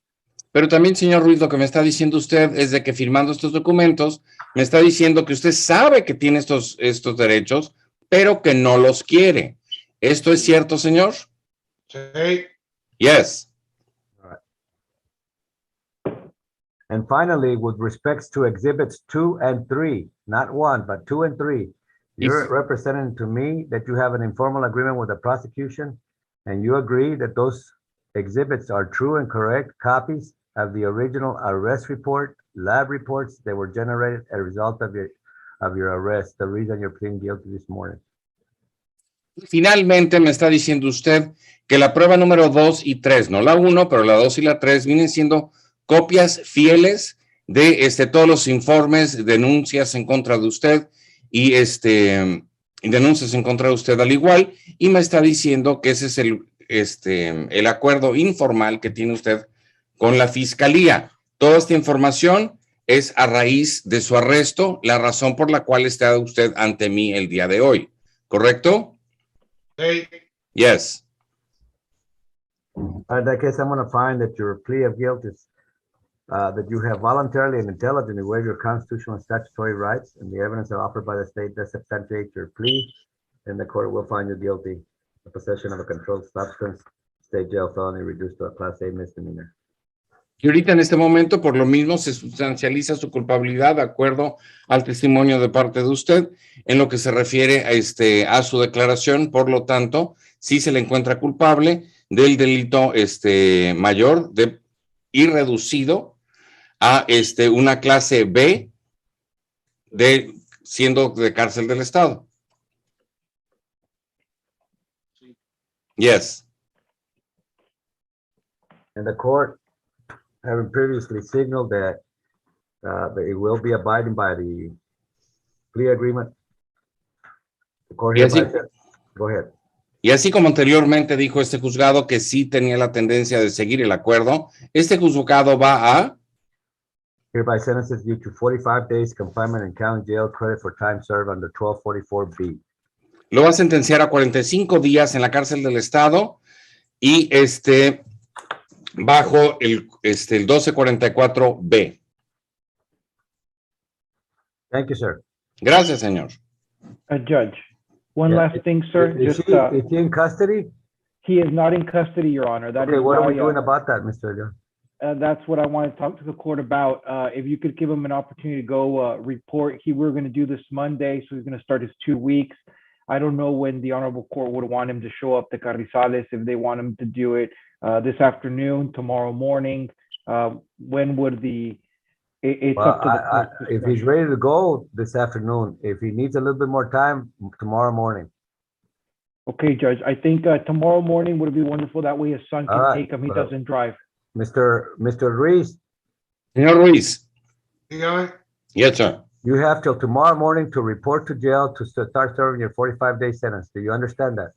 Pero también, señor Ruiz, lo que me está diciendo usted es de que firmando estos documentos, me está diciendo que usted sabe que tiene estos derechos, pero que no los quiere. ¿Esto es cierto, señor? Sí. Yes. All right. And finally, with respects to exhibits 2 and 3, not 1, but 2 and 3, you're representing to me that you have an informal agreement with the prosecution, and you agree that those exhibits are true and correct copies of the original arrest report, lab reports that were generated as a result of your arrest, the reason you're pleading guilty this morning. Finalmente me está diciendo usted que la prueba número 2 y 3, no la 1, pero la 2 y la 3 vienen siendo copias fieles de todos los informes, denuncias en contra de usted y denuncias en contra de usted al igual, y me está diciendo que ese es el acuerdo informal que tiene usted con la fiscalía. Toda esta información es a raíz de su arresto, la razón por la cual está usted ante mí el día de hoy. ¿Correcto? Sí. Yes. In that case, I'm going to find that your plea of guilt is that you have voluntarily and intelligently waived your constitutional and statutory rights, and the evidence offered by the state that substantiates your plea, and the court will find you guilty of possession of a controlled substance, state jail felony reduced to a class A misdemeanor. Y ahorita en este momento, por lo mismo, se sustancializa su culpabilidad de acuerdo al testimonio de parte de usted en lo que se refiere a su declaración. Por lo tanto, sí se le encuentra culpable del delito mayor y reducido a una clase B siendo de cárcel del Estado. Yes. And the court, having previously signaled that it will be abiding by the plea agreement. The court go ahead. Y así como anteriormente dijo este juzgado que sí tenía la tendencia de seguir el acuerdo, este juzgado va a hereby sentences you to 45 days confinement in county jail credit for time served under 1244B. Lo va a sentenciar a 45 días en la cárcel del Estado y bajo el 1244B. Thank you, sir. Gracias, señor. Judge, one last thing, sir. Is he in custody? He is not in custody, Your Honor. That Okay, is what are we why, doing about that, Mr. Leon? that's what I want to talk to the court about. If you could give him an opportunity to go report. We're going to do this Monday, so he's going to start his 2 weeks. I don't know when the honorable court would want him to show up to Carrizales, if they want him to do it this afternoon, tomorrow morning. When would it's up to the court. If he's ready to go this afternoon, if he needs a little bit more time, tomorrow morning. Okay, Judge. I think tomorrow morning would be wonderful. That way his son can take him. He well, doesn't drive. Mr. Ruiz. Señor Ruiz. Dígame. Yes, sir. You have till tomorrow morning to report to jail to start serving your 45-day sentence. Do you understand that?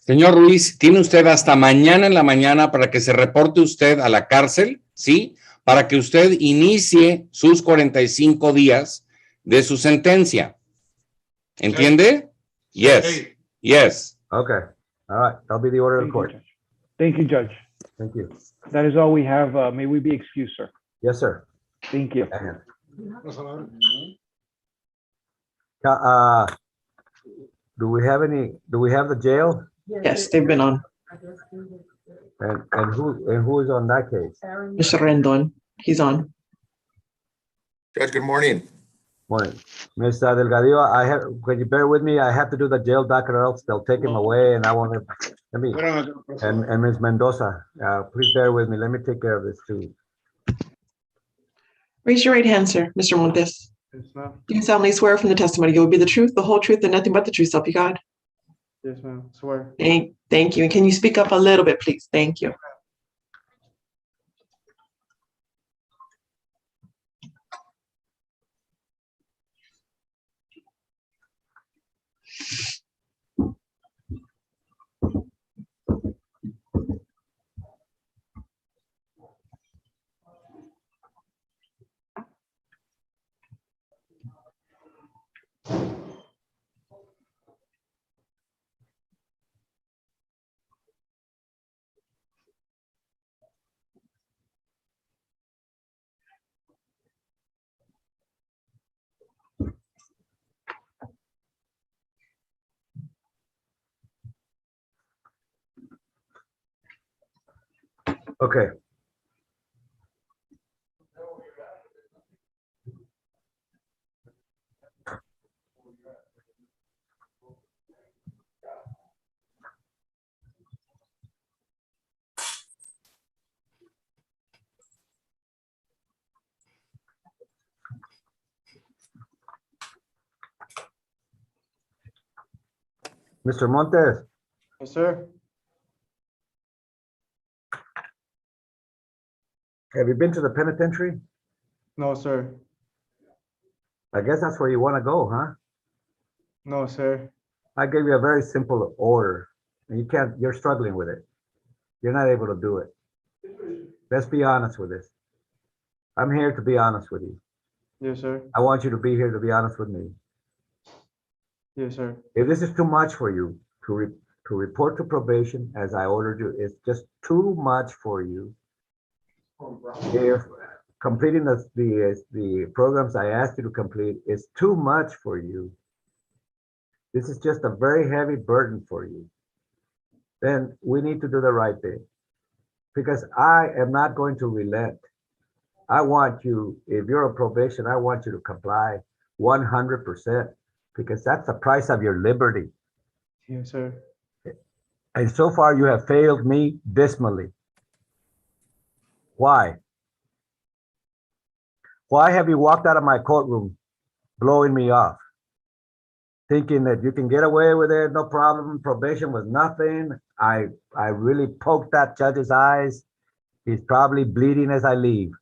Señor Ruiz, tiene usted hasta mañana en la mañana para que se reporte usted a la cárcel, ¿sí? Para que usted inicie sus 45 días de su sentencia. ¿Entiende? Yes. Yes. Okay. All right. That'll be the order of the court. Thank you, Judge. Thank you. That is all we have. May we be excused, sir. Yes, sir. Thank you. Do we have the jail? Yes, they've been on. And who is on that case? Mr. Rendon, he's on. Judge, good morning. Morning. Ms. Delgadillo, can you bear with me? I have to do the jail docket or else they'll take him away and I won't let me. And Ms. Mendoza, please bear with me. Let me take care of this too. Raise your right hand, sir. Mr. Montes. Yes, ma'am. Do you solemnly swear from the testimony you will be the truth, the whole truth, and nothing but the truth, help you God? Yes, ma'am. Swear. Thank you. And can you speak up a little bit, please? Thank you. Okay. Mr. Montes, Yes, sir. have you been to the penitentiary? No, sir. I guess that's where you want to go, huh? No, sir. I gave you a very simple order and you're struggling with it. You're not able to do it. Let's be honest with this. I'm here to be honest with you. Yes, sir. I want you to be here to be honest with me. Yes, sir. If this is too much for you to report to probation as I ordered you, it's just too much for you. If completing the programs I asked you to complete is too much for you, this is just a very heavy burden for you, then we need to do the right thing. Because I am not going to relent. I want you, if you're on probation, I want you to comply 100% because that's the price of your liberty. Yes, sir. And so far you have failed me dismally. Why? Why have you walked out of my courtroom blowing me off? Thinking that you can get away with it, no problem, probation was nothing. I really poked that judge's eyes. He's probably bleeding as I leave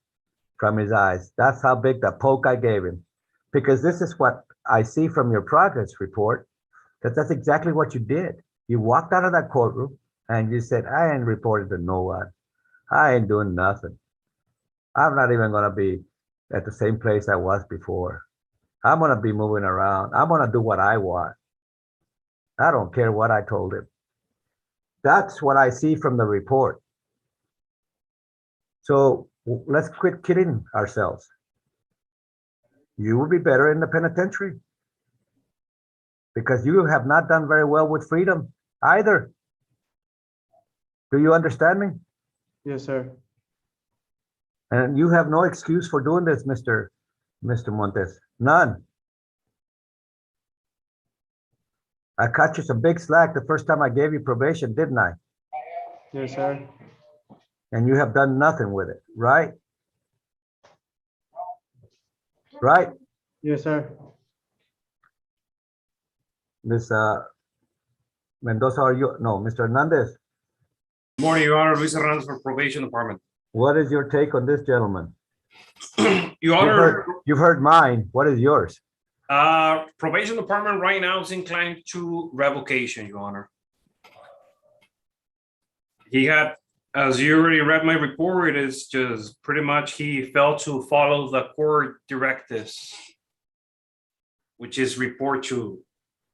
from his eyes. That's how big the poke I gave him. Because this is what I see from your progress report, that that's exactly what you did. You walked out of that courtroom and you said, I ain't reported to no one. I ain't doing nothing. I'm not even gonna be at the same place I was before. I'm gonna be moving around. I'm gonna do what I want. I don't care what I told him. That's what I see from the report. So let's quit kidding ourselves. You will be better in the penitentiary because you have not done very well with freedom either. Do you understand me? Yes, sir. And you have no excuse for doing this, Mr. Montes. None. I cut you some big slack the first time I gave you probation, didn't I? Yes, sir. And you have done nothing with it, right? Right? Yes, sir. Ms. Mendoza, are you? No, Mr. Hernandez. Morning, Your Honor. Luis Hernandez for Probation Department. What is your take on this gentleman? Your Honor, You've heard mine. What is yours? Probation department right now is inclined to revocation, Your Honor. He had, as you already read my report, it is just pretty much he failed to follow the court directives, which is report to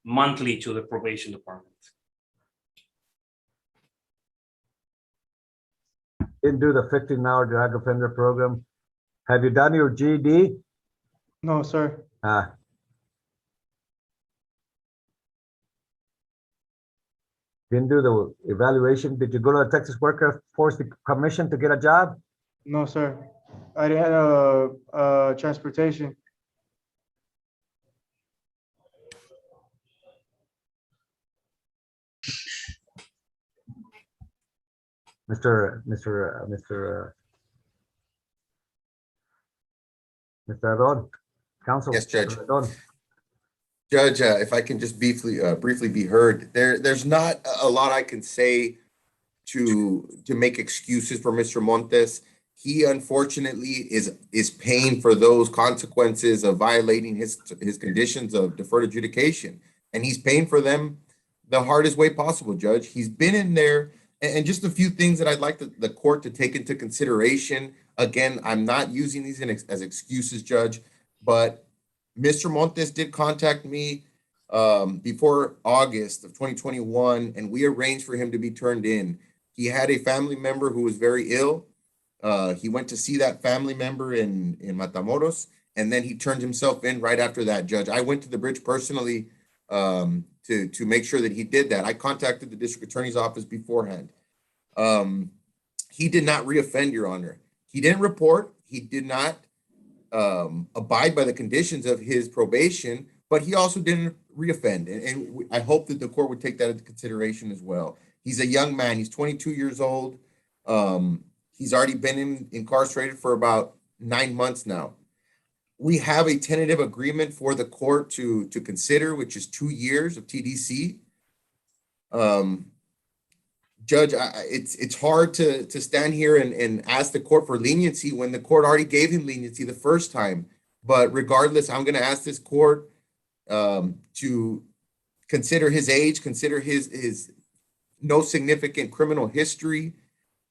monthly to the probation department. Didn't do the 15-hour drug offender program. Have you done your GED? No, sir. Didn't do the evaluation. Did you go to the Texas Workforce Commission to get a job? No, sir. I didn't have transportation. Mr. Adon, counsel. Yes, Judge. Mr. Adon. Judge, if I can just briefly be heard, there's not a lot I can say to make excuses for Mr. Montes. He unfortunately is paying for those consequences of violating his conditions of deferred adjudication, and he's paying for them the hardest way possible, Judge. He's been in there, and just a few things that I'd like the court to take into consideration. Again, I'm not using these as excuses, Judge, but Mr. Montes did contact me before August of 2021, and we arranged for him to be turned in. He had a family member who was very ill. He went to see that family member in Matamoros, and then he turned himself in right after that, Judge. I went to the bridge personally to make sure that he did that. I contacted the district attorney's office beforehand. He did not reoffend, Your Honor. He didn't report. He did not abide by the conditions of his probation, but he also didn't reoffend. And I hope that the court would take that into consideration as well. He's a young man. He's 22 years old. He's already been incarcerated for about 9 months now. We have a tentative agreement for the court to consider, which is 2 years of TDC. Judge, it's hard to stand here and ask the court for leniency when the court already gave him leniency the first time. But regardless, I'm going to ask this court to consider his age, consider his no significant criminal history,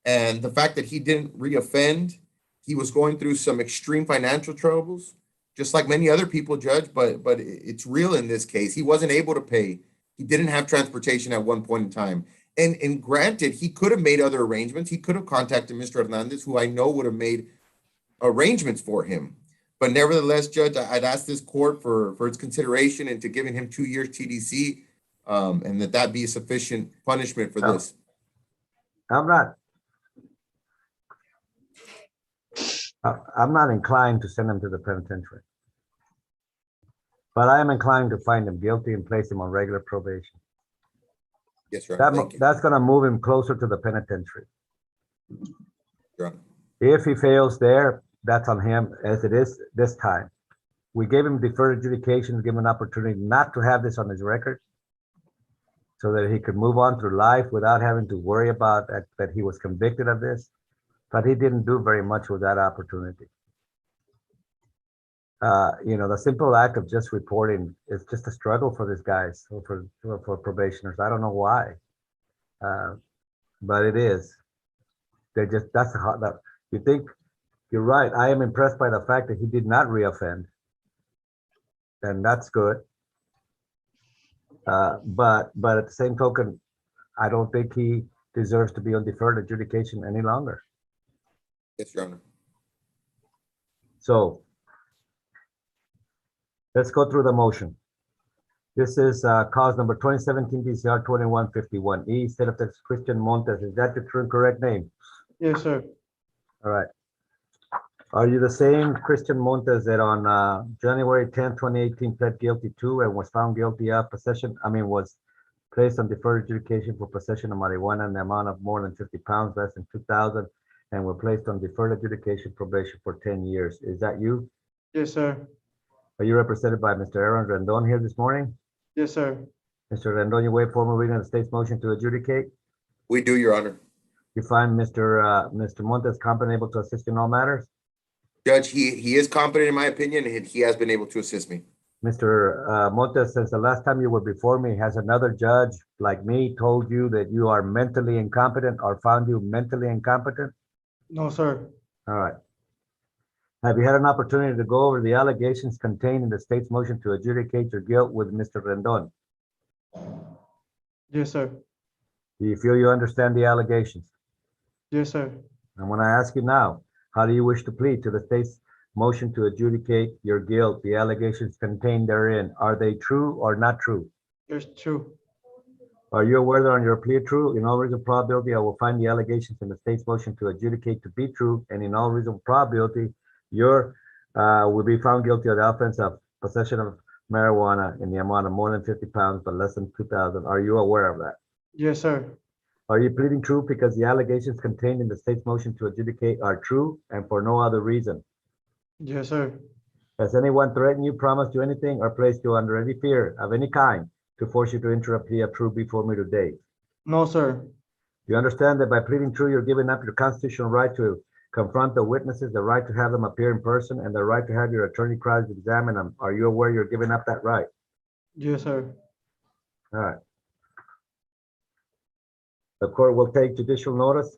and the fact that he didn't reoffend. He was going through some extreme financial troubles, just like many other people, Judge, but it's real in this case. He wasn't able to pay. He didn't have transportation at one point in time. And granted, he could have made other arrangements. He could have contacted Mr. Hernandez, who I know would have made arrangements for him. But nevertheless, Judge, I'd ask this court for its consideration and to giving him 2 years TDC, and that be a sufficient punishment for this. I'm not inclined to send him to the penitentiary, but I am inclined to find him guilty and place him on regular probation. Yes, Your Honor. Thank you. That's going to move him closer to the penitentiary. Your Honor. If he fails there, that's on him, as it is this time. We gave him deferred adjudication to give him an opportunity not to have this on his record, so that he could move on through life without having to worry about that he was convicted of this. But he didn't do very much with that opportunity. The simple act of just reporting is just a struggle for these guys, for probationers. I don't know why, but it is. You think you're right. I am impressed by the fact that he did not reoffend, and that's good. But at the same token, I don't think he deserves to be on deferred adjudication any longer. Yes, Your Honor. So let's go through the motion. This is cause number 2017 DCR 2151E, State of Texas Christian Montes. Is that your true and correct name? Yes, sir. All right. Are you the same Christian Montes that on January 10, 2018 pled guilty to and was found guilty of was placed on deferred adjudication for possession of marijuana in the amount of more than 50 pounds, less than 2,000, and were placed on deferred adjudication probation for 10 years? Is that you? Yes, sir. Are you represented by Mr. Aaron Rendon here this morning? Yes, sir. Mr. Rendon, you waive formal reading of the state's motion to adjudicate? We do, Your Honor. You find Mr. Montes competent, able to assist in all matters? Judge, he is competent in my opinion, and he has been able to assist me. Mr. Montes, since the last time you were before me, has another judge like me told you that you are mentally incompetent or found you mentally incompetent? No, sir. All right. Have you had an opportunity to go over the allegations contained in the state's motion to adjudicate your guilt with Mr. Rendon? Yes, sir. Do you feel you understand the allegations? Yes, sir. And when I ask you now, how do you wish to plead to the state's motion to adjudicate your guilt, the allegations contained therein? Are they true or not true? It's true. Are you aware that on your plea true, in all reasonable probability, I will find the allegations in the state's motion to adjudicate to be true, and in all reasonable probability, your will be found guilty of the offense of possession of marijuana in the amount of more than 50 pounds, but less than 2,000. Are you aware of that? Yes, sir. Are you pleading true because the allegations contained in the state's motion to adjudicate are true and for no other reason? Yes, sir. Has anyone threatened you, promised you anything, or placed you under any fear of any kind to force you to enter a plea of true before me today? No, sir. You understand that by pleading true, you're giving up your constitutional right to confront the witnesses, the right to have them appear in person, and the right to have your attorney cross-examine them. Are you aware you're giving up that right? Yes, sir. All right. The court will take judicial notice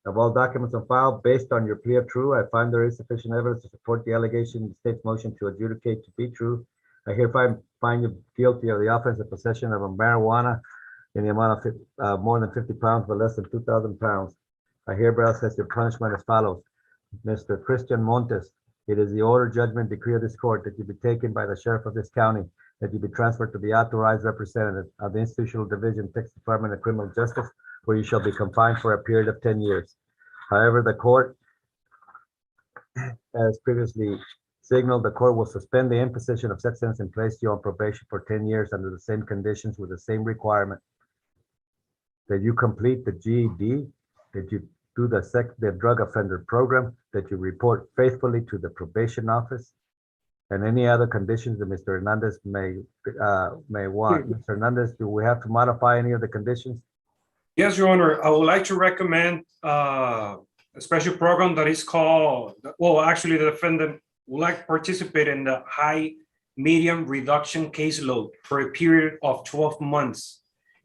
of all documents on file based on your plea of true. I find there is sufficient evidence to support the allegation in the state's motion to adjudicate to be true. I hereby find you guilty of the offense of possession of a marijuana in the amount of more than 50 pounds, but less than 2,000 pounds. I hereby assess your punishment as follows. Mr. Christian Montes, it is the order, judgment, decree of this court that you be taken by the sheriff of this county, that you be transferred to the authorized representative of the Institutional Division, Texas Department of Criminal Justice, where you shall be confined for a period of 10 years. However, the court, as previously signaled, the court will suspend the imposition of such sentence and place you on probation for 10 years under the same conditions with the same requirement that you complete the GED, that you do the drug offender program, that you report faithfully to the probation office, and any other conditions that Mr. Hernandez may want. Mr. Hernandez, do we have to modify any of the conditions? Yes, Your Honor, I would like to recommend a special program that is called, well, actually the defendant would like to participate in the high medium reduction caseload for a period of 12 months.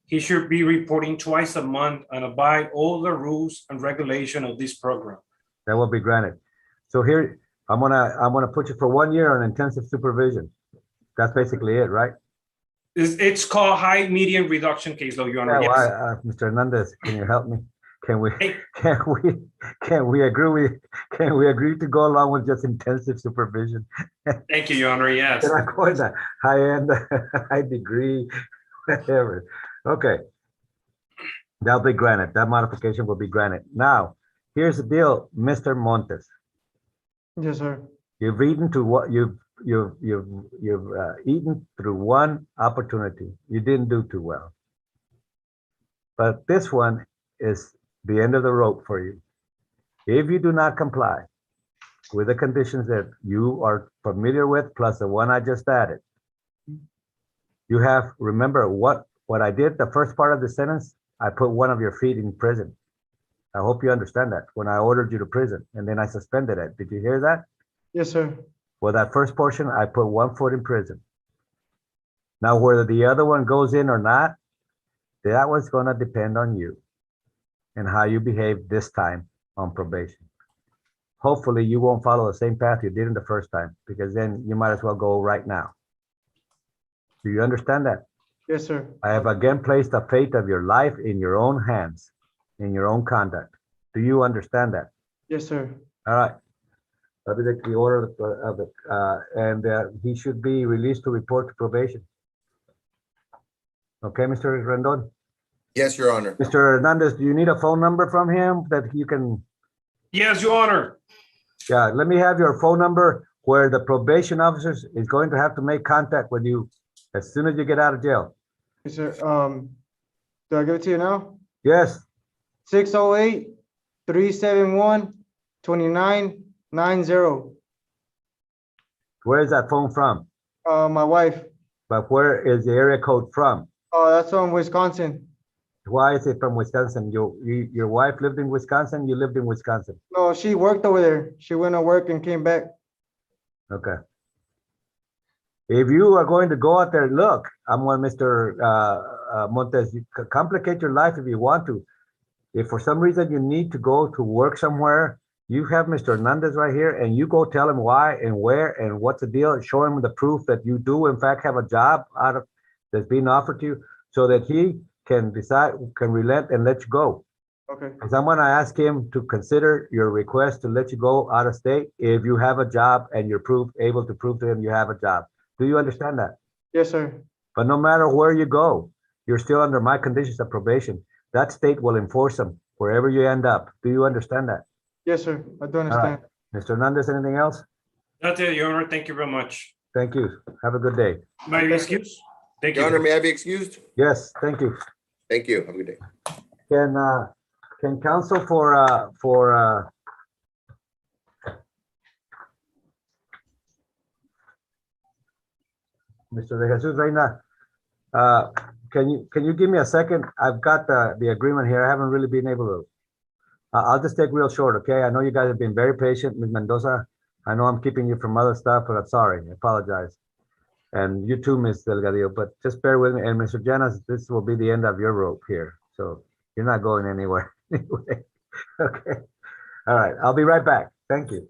He should be reporting twice a month and abide all the rules and regulation of this program. That will be granted. So here, I'm gonna put you for 1 year on intensive supervision. That's basically it, right? It's called high medium reduction caseload, Your Honor. Yeah, Yes. well, Mr. Hernandez, can you help me? Can we agree to go along with just intensive supervision? Thank you, Your Honor. Yes. Can I call it that high-end, high degree, whatever? Okay. That'll be granted. That modification will be granted. Now, here's the deal, Mr. Montes. Yes, sir. You've eaten to what you've eaten through one opportunity. You didn't do too well. But this one is the end of the rope for you. If you do not comply with the conditions that you are familiar with, plus the one I just added, you have, remember what I did, the first part of the sentence, I put one of your feet in prison. I hope you understand that, when I ordered you to prison, and then I suspended it. Did you hear that? Yes, sir. Well, that first portion, I put 1 foot in prison. Now, whether the other one goes in or not, that was gonna depend on you and how you behave this time on probation. Hopefully, you won't follow the same path you did in the first time, because then you might as well go right now. Do you understand that? Yes, sir. I have again placed the fate of your life in your own hands, in your own conduct. Do you understand that? Yes, sir. All right. That'll be the order of the, and he should be released to report to probation. Okay, Mr. Rendon? Yes, Your Honor. Mr. Hernandez, do you need a phone number from him that you can? Yes, Your Honor. Yeah, let me have your phone number where the probation officer is going to have to make contact with you as soon as you get out of jail. Yes, sir. Do I give it to you now? Yes. 608-371-2990. Where is that phone from? My wife. But where is the area code from? Oh, that's from Wisconsin. Why is it from Wisconsin? Your wife lived in Wisconsin? You lived in Wisconsin? No, she worked over there. She went to work and came back. Okay. If you are going to go out there, look, I'm one, Mr. Montes, you complicate your life if you want to. If for some reason you need to go to work somewhere, you have Mr. Hernandez right here, and you go tell him why and where and what's the deal. Show him the proof that you do in fact have a job out of that's being offered to you, so that he can decide, can relent and let you go. Okay. Because I'm gonna ask him to consider your request to let you go out of state if you have a job and you're able to prove to him you have a job. Do you understand that? Yes, sir. But no matter where you go, you're still under my conditions of probation. That state will enforce them wherever you end up. Do you understand that? Yes, sir. I do All right. understand. Mr. Hernandez, anything else? That's it, Your Honor. Thank you very much. Thank you. Have a good day. May I be excused? Thank Your you. Honor, may I be excused? Yes, thank you. Thank you. Have a good day. Can counsel for Mr. De Jesus Reina, can you give me a second? I've got the agreement here. I haven't really been able to. I'll just take real short, okay? I know you guys have been very patient, Ms. Mendoza. I know I'm keeping you from other stuff, but I'm sorry. I apologize. And you too, Ms. Delgadillo, but just bear with me. And Mr. Janas, this will be the end of your rope here. So you're not going anywhere. Anyway, okay. All right. I'll be right back. Thank you.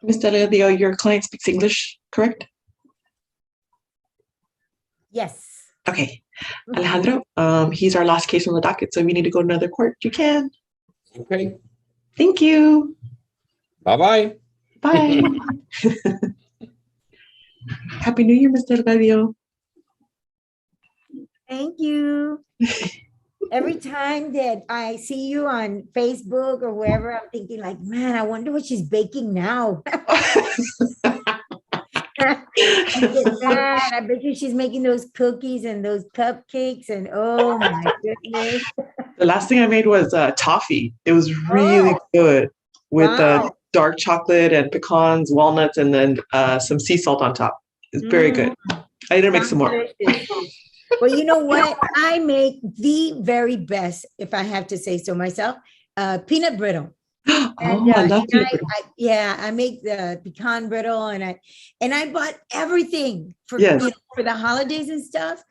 Ms. Delgadillo, your client speaks English, correct? Yes. Okay. Alejandro, he's our last case on the docket, so if you need to go to another court, you can. Okay. Thank you. Bye-bye. Bye. Happy New Year, Ms. Delgadillo. Thank you. Every time that I see you on Facebook or wherever, I'm thinking like, man, I wonder what she's baking now. I bet you she's making those cookies and those cupcakes and oh my goodness. The last thing I made was toffee. It was really good with dark chocolate and pecans, walnuts, and then some sea salt on top. It's very good. I need to make some more. Well, you know what? I make the very best, if I have to say so myself, peanut brittle. And, I love peanut brittle. I make the pecan brittle, and I bought everything for for the holidays and stuff.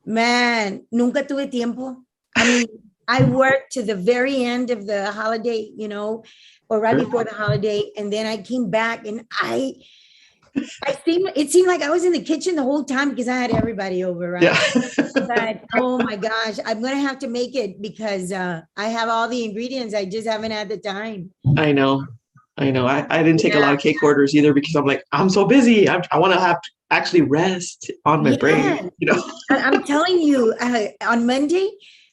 Man, nunca tuve tiempo. I mean, I worked to the very end of the holiday, or right before the holiday, and then I came back, and it seemed like I was in the kitchen the whole time because I had everybody over, right? Yeah. But oh my gosh, I'm gonna have to make it because I have all the ingredients. I just haven't had the time. I know. I didn't take a lot of cake orders either because I'm like, I'm so busy. I want to have to actually rest on my brain. I'm telling you, on Monday,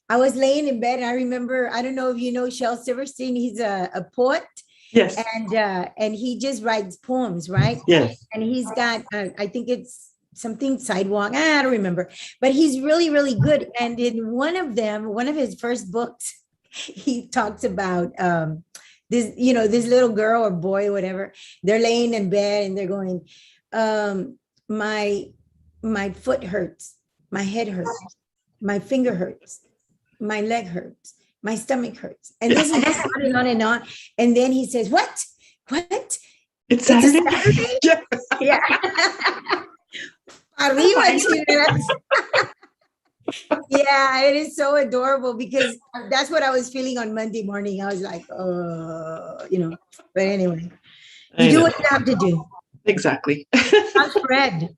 I was laying in bed and I remember, I don't know if you know Shel Silverstein, he's a poet. Yes. And he just writes poems, right? Yes. And he's got, I think it's something sidewalk. I don't remember, but he's really, really good. And in one of his first books, he talks about this, this little girl or boy, or whatever. They're laying in bed and they're going, my foot hurts, my head hurts, my finger hurts, my leg hurts, my stomach hurts. And this is on and on and on. And then he says, what? It's Saturday? Yeah. Arriba, yeah, it is so adorable because that's what I was feeling on Monday morning. I was like, but anyway, you do what you have to do. Exactly. How's Fred?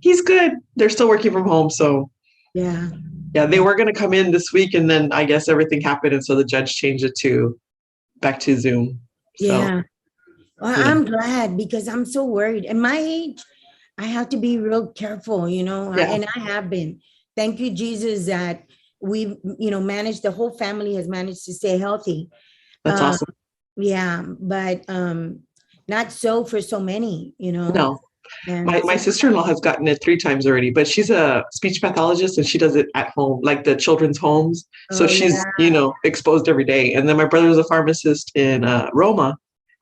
He's good. They're still working from home, so. Yeah. Yeah, they were going to come in this week, and then I guess everything happened, and so the judge changed it back to Zoom. So, yeah. Well, yeah. I'm glad because I'm so worried. At my age, I have to be real careful, and I have been. Thank you, Jesus, that we, managed, the whole family has managed to stay healthy. That's awesome. Yeah, but not so for so many, No. My sister-in-law has gotten it 3 times already, but she's a speech pathologist and she does it at home, like the children's homes. So she's, exposed every day. And then my brother's a pharmacist in Roma,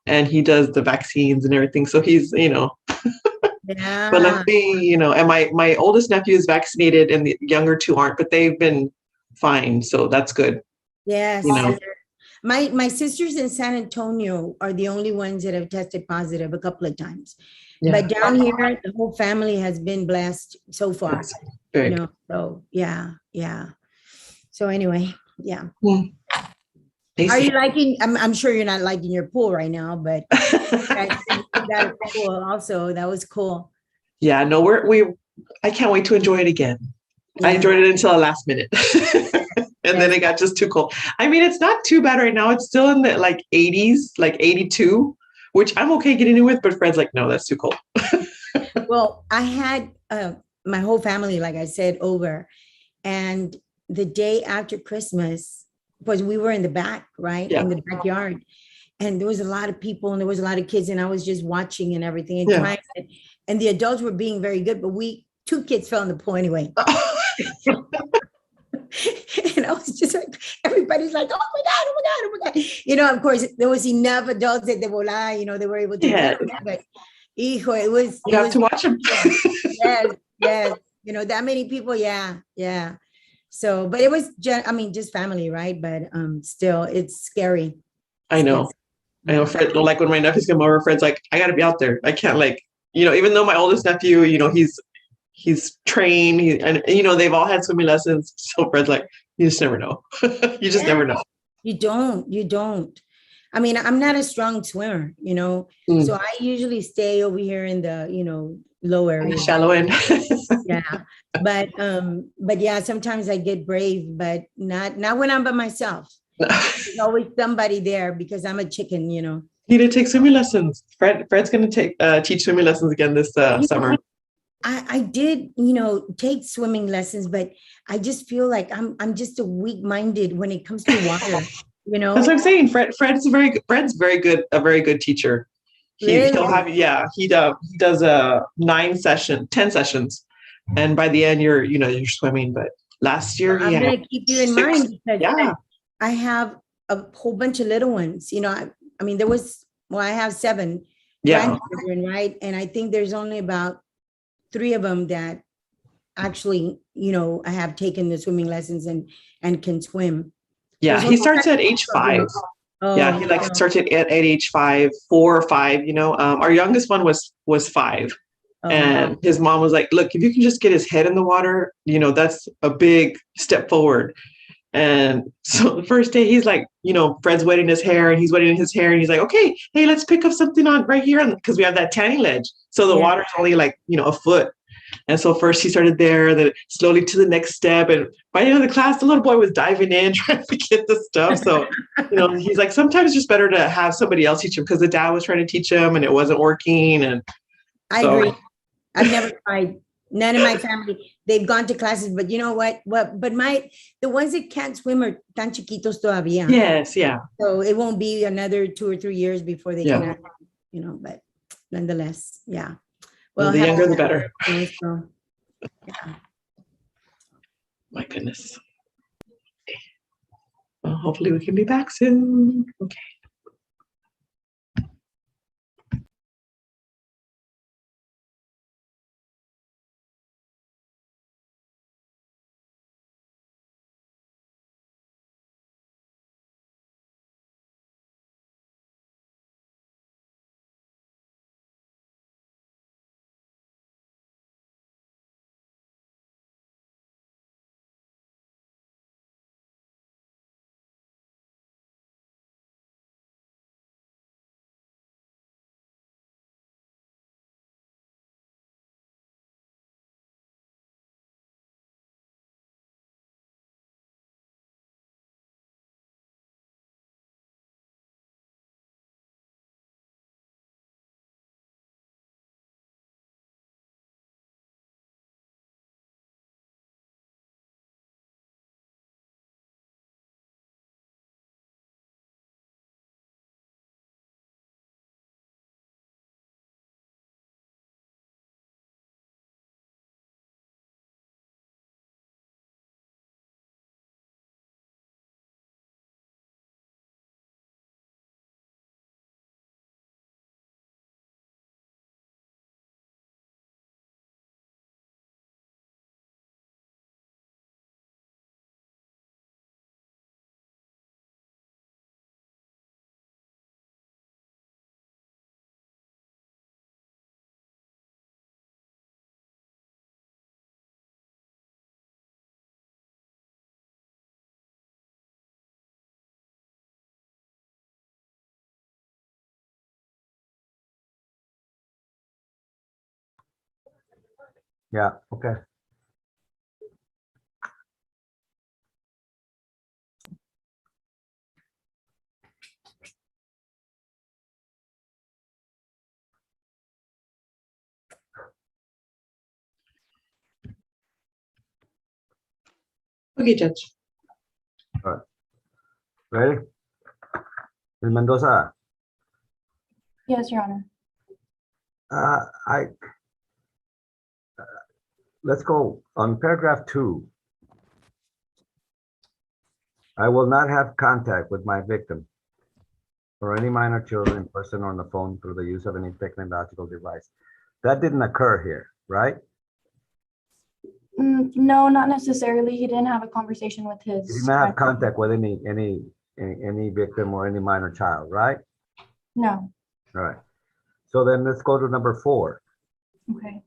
and he does the vaccines and everything. So he's, Yeah. But luckily, and my oldest nephew is vaccinated and the younger 2 aren't, but they've been fine. So that's good. Yes. My sisters in San Antonio are the only ones that have tested positive a couple of times. Yeah. But down here, the whole family has been blessed so far. Good. You know, so yeah. So anyway, yeah. Are you liking, I'm sure you're not liking your pool right now, but that was cool also. That was cool. Yeah, no, I can't wait to enjoy it again. I enjoyed it until the last minute. And then it got just too cold. I mean, it's not too bad right now. It's still in the like 80s, like 82, which I'm okay getting in with, but Fred's like, no, that's too cold. Well, I had my whole family, like I said, over. And the day after Christmas, because we were in the back, right? Yeah. In the backyard. And there was a lot of people and there was a lot of kids and I was just watching and everything and trying. And the adults were being very good, but two kids fell in the pool anyway. And I was just like, everybody's like, oh my God, oh my God, oh my God. You know, of course, there was enough adults that they were able to do it. But hijo, it was. You have to watch them. Yes. You know, that many people, yeah. So, but it was just family, right? But still, it's scary. I know. Fred, like when my nephews come over, Fred's like, I gotta be out there. I can't even though my oldest nephew, he's trained, and they've all had swimming lessons. So Fred's like, you just never know. You just never know. You don't. I mean, I'm not a strong swimmer, so I usually stay over here in the, low area. Shallow end. Yeah. But yeah, sometimes I get brave, but not when I'm by myself. There's always somebody there because I'm a chicken, You need to take swimming lessons. Fred's going to teach swimming lessons again this summer. I did, take swimming lessons, but I just feel like I'm just a weak-minded when it comes to water, That's what I'm saying. Fred's very good, a very good teacher. He'll have, he does 10 sessions. And by the end you're swimming, but last year I'm going to keep you in mind because I have a whole bunch of little ones, I mean, I have 7 grandchildren, right? And I think there's only about 3 of them that actually, I have taken the swimming lessons and can swim. Yeah, he starts at age 5. He starts at age 5, 4 or 5. Our youngest one was 5. And his mom was like, look, if you can just get his head in the water, that's a big step forward. And so the first day he's like, Fred's wetting his hair and he's wetting his hair. And he's like, okay, hey, let's pick up something on right here. Because we have that tanning ledge. So the water's only like, a foot. And so first he started there, then slowly to the next step. And by the end of the class, the little boy was diving in, trying to get the stuff. So, he's like, sometimes it's just better to have somebody else teach him because the dad was trying to teach him and it wasn't working. And I agree. I've never tried. None of my family, they've gone to classes, but you know what? But the ones that can't swim are tan chiquitos todavía. Yes, yeah. So it won't be another 2 or 3 years before they can, but nonetheless, yeah. Well, the younger the better. So, My goodness. Well, hopefully we can be back soon. Okay. Yeah, okay. Okay, Judge. All right. Ready? Ms. Mendoza, Yes, Your Honor. let's go on paragraph 2. I will not have contact with my victim or any minor children in person or on the phone through the use of any technological device. That didn't occur here, right? No, not necessarily. He didn't have a conversation with He his. did not have contact with any victim or any minor child, right? No. All right. So then let's go to number 4. Okay.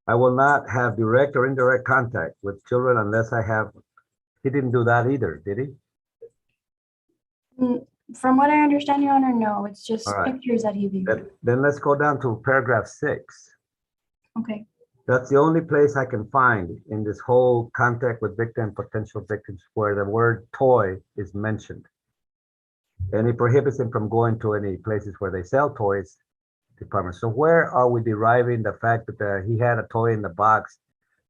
I will not have direct or indirect contact with children unless I have. He didn't do that either, did he? From what I understand, Your Honor, no. It's just All right. pictures that he viewed. Then let's go down to paragraph 6. Okay. That's the only place I can find in this whole contact with victim, potential victims, where the word toy is mentioned. And it prohibits him from going to any places where they sell toys department. So where are we deriving the fact that he had a toy in the box,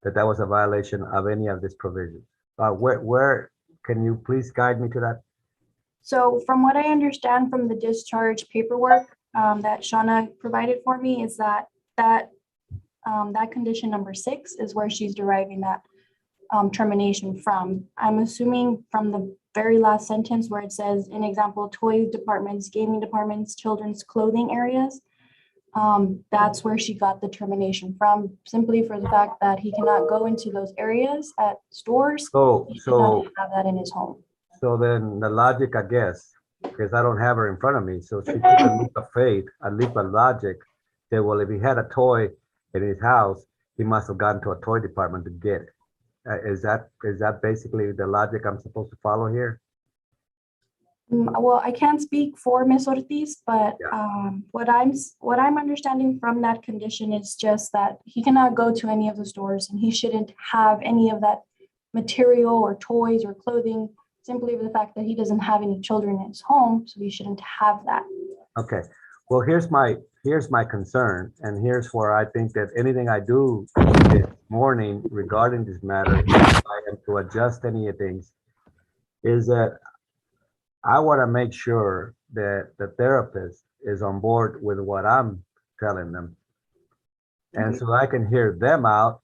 that was a violation of any of this provision? Where can you please guide me to that? So from what I understand from the discharge paperwork that Shauna provided for me is that condition number 6 is where she's deriving that termination from. I'm assuming from the very last sentence where it says, in example, toy departments, gaming departments, children's clothing areas. That's where she got the termination from, simply for the fact that he cannot go into those areas at stores. He cannot have that in his home. So then the logic, I guess, because I don't have her in front of me, so she took a leap of faith, a leap of logic, that, well, if he had a toy in his house, he must have gone to a toy department to get it. Is that basically the logic I'm supposed to follow here? Well, I can't speak for Ms. Ortiz, but what I'm understanding from that condition is just that he cannot go to any of the stores and he shouldn't have any of that material or toys or clothing, simply for the fact that he doesn't have any children in his home, so he shouldn't have that. Okay, well, here's my concern, and here's where I think that anything I do this morning regarding this matter, if I am to adjust any of things, is that I want to make sure that the therapist is on board with what I'm telling them. And so I can hear them out.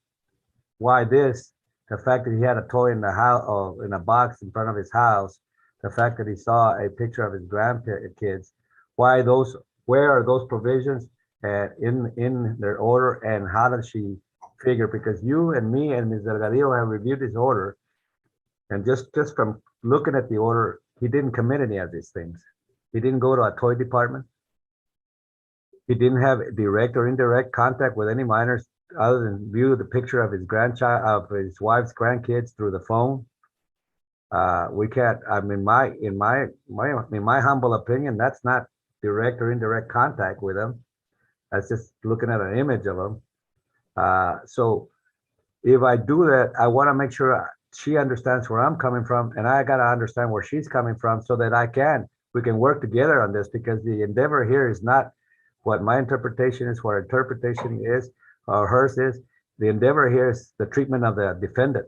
Why the fact that he had a toy in the house, or in a box in front of his house, the fact that he saw a picture of his grandkids, where are those provisions in their order, and how does she figure? Because you and me and Ms. Delgadillo have reviewed this order, and just from looking at the order, he didn't commit any of these things. He didn't go to a toy department. He didn't have direct or indirect contact with any minors other than view the picture of his his wife's grandkids through the phone. We can't. I mean, in my humble opinion, that's not direct or indirect contact with them. That's just looking at an image of them. So if I do that, I want to make sure she understands where I'm coming from, and I got to understand where she's coming from, so that we can work together on this, because the endeavor here is not what my interpretation is, what her interpretation is, or hers is. The endeavor here is the treatment of the defendant.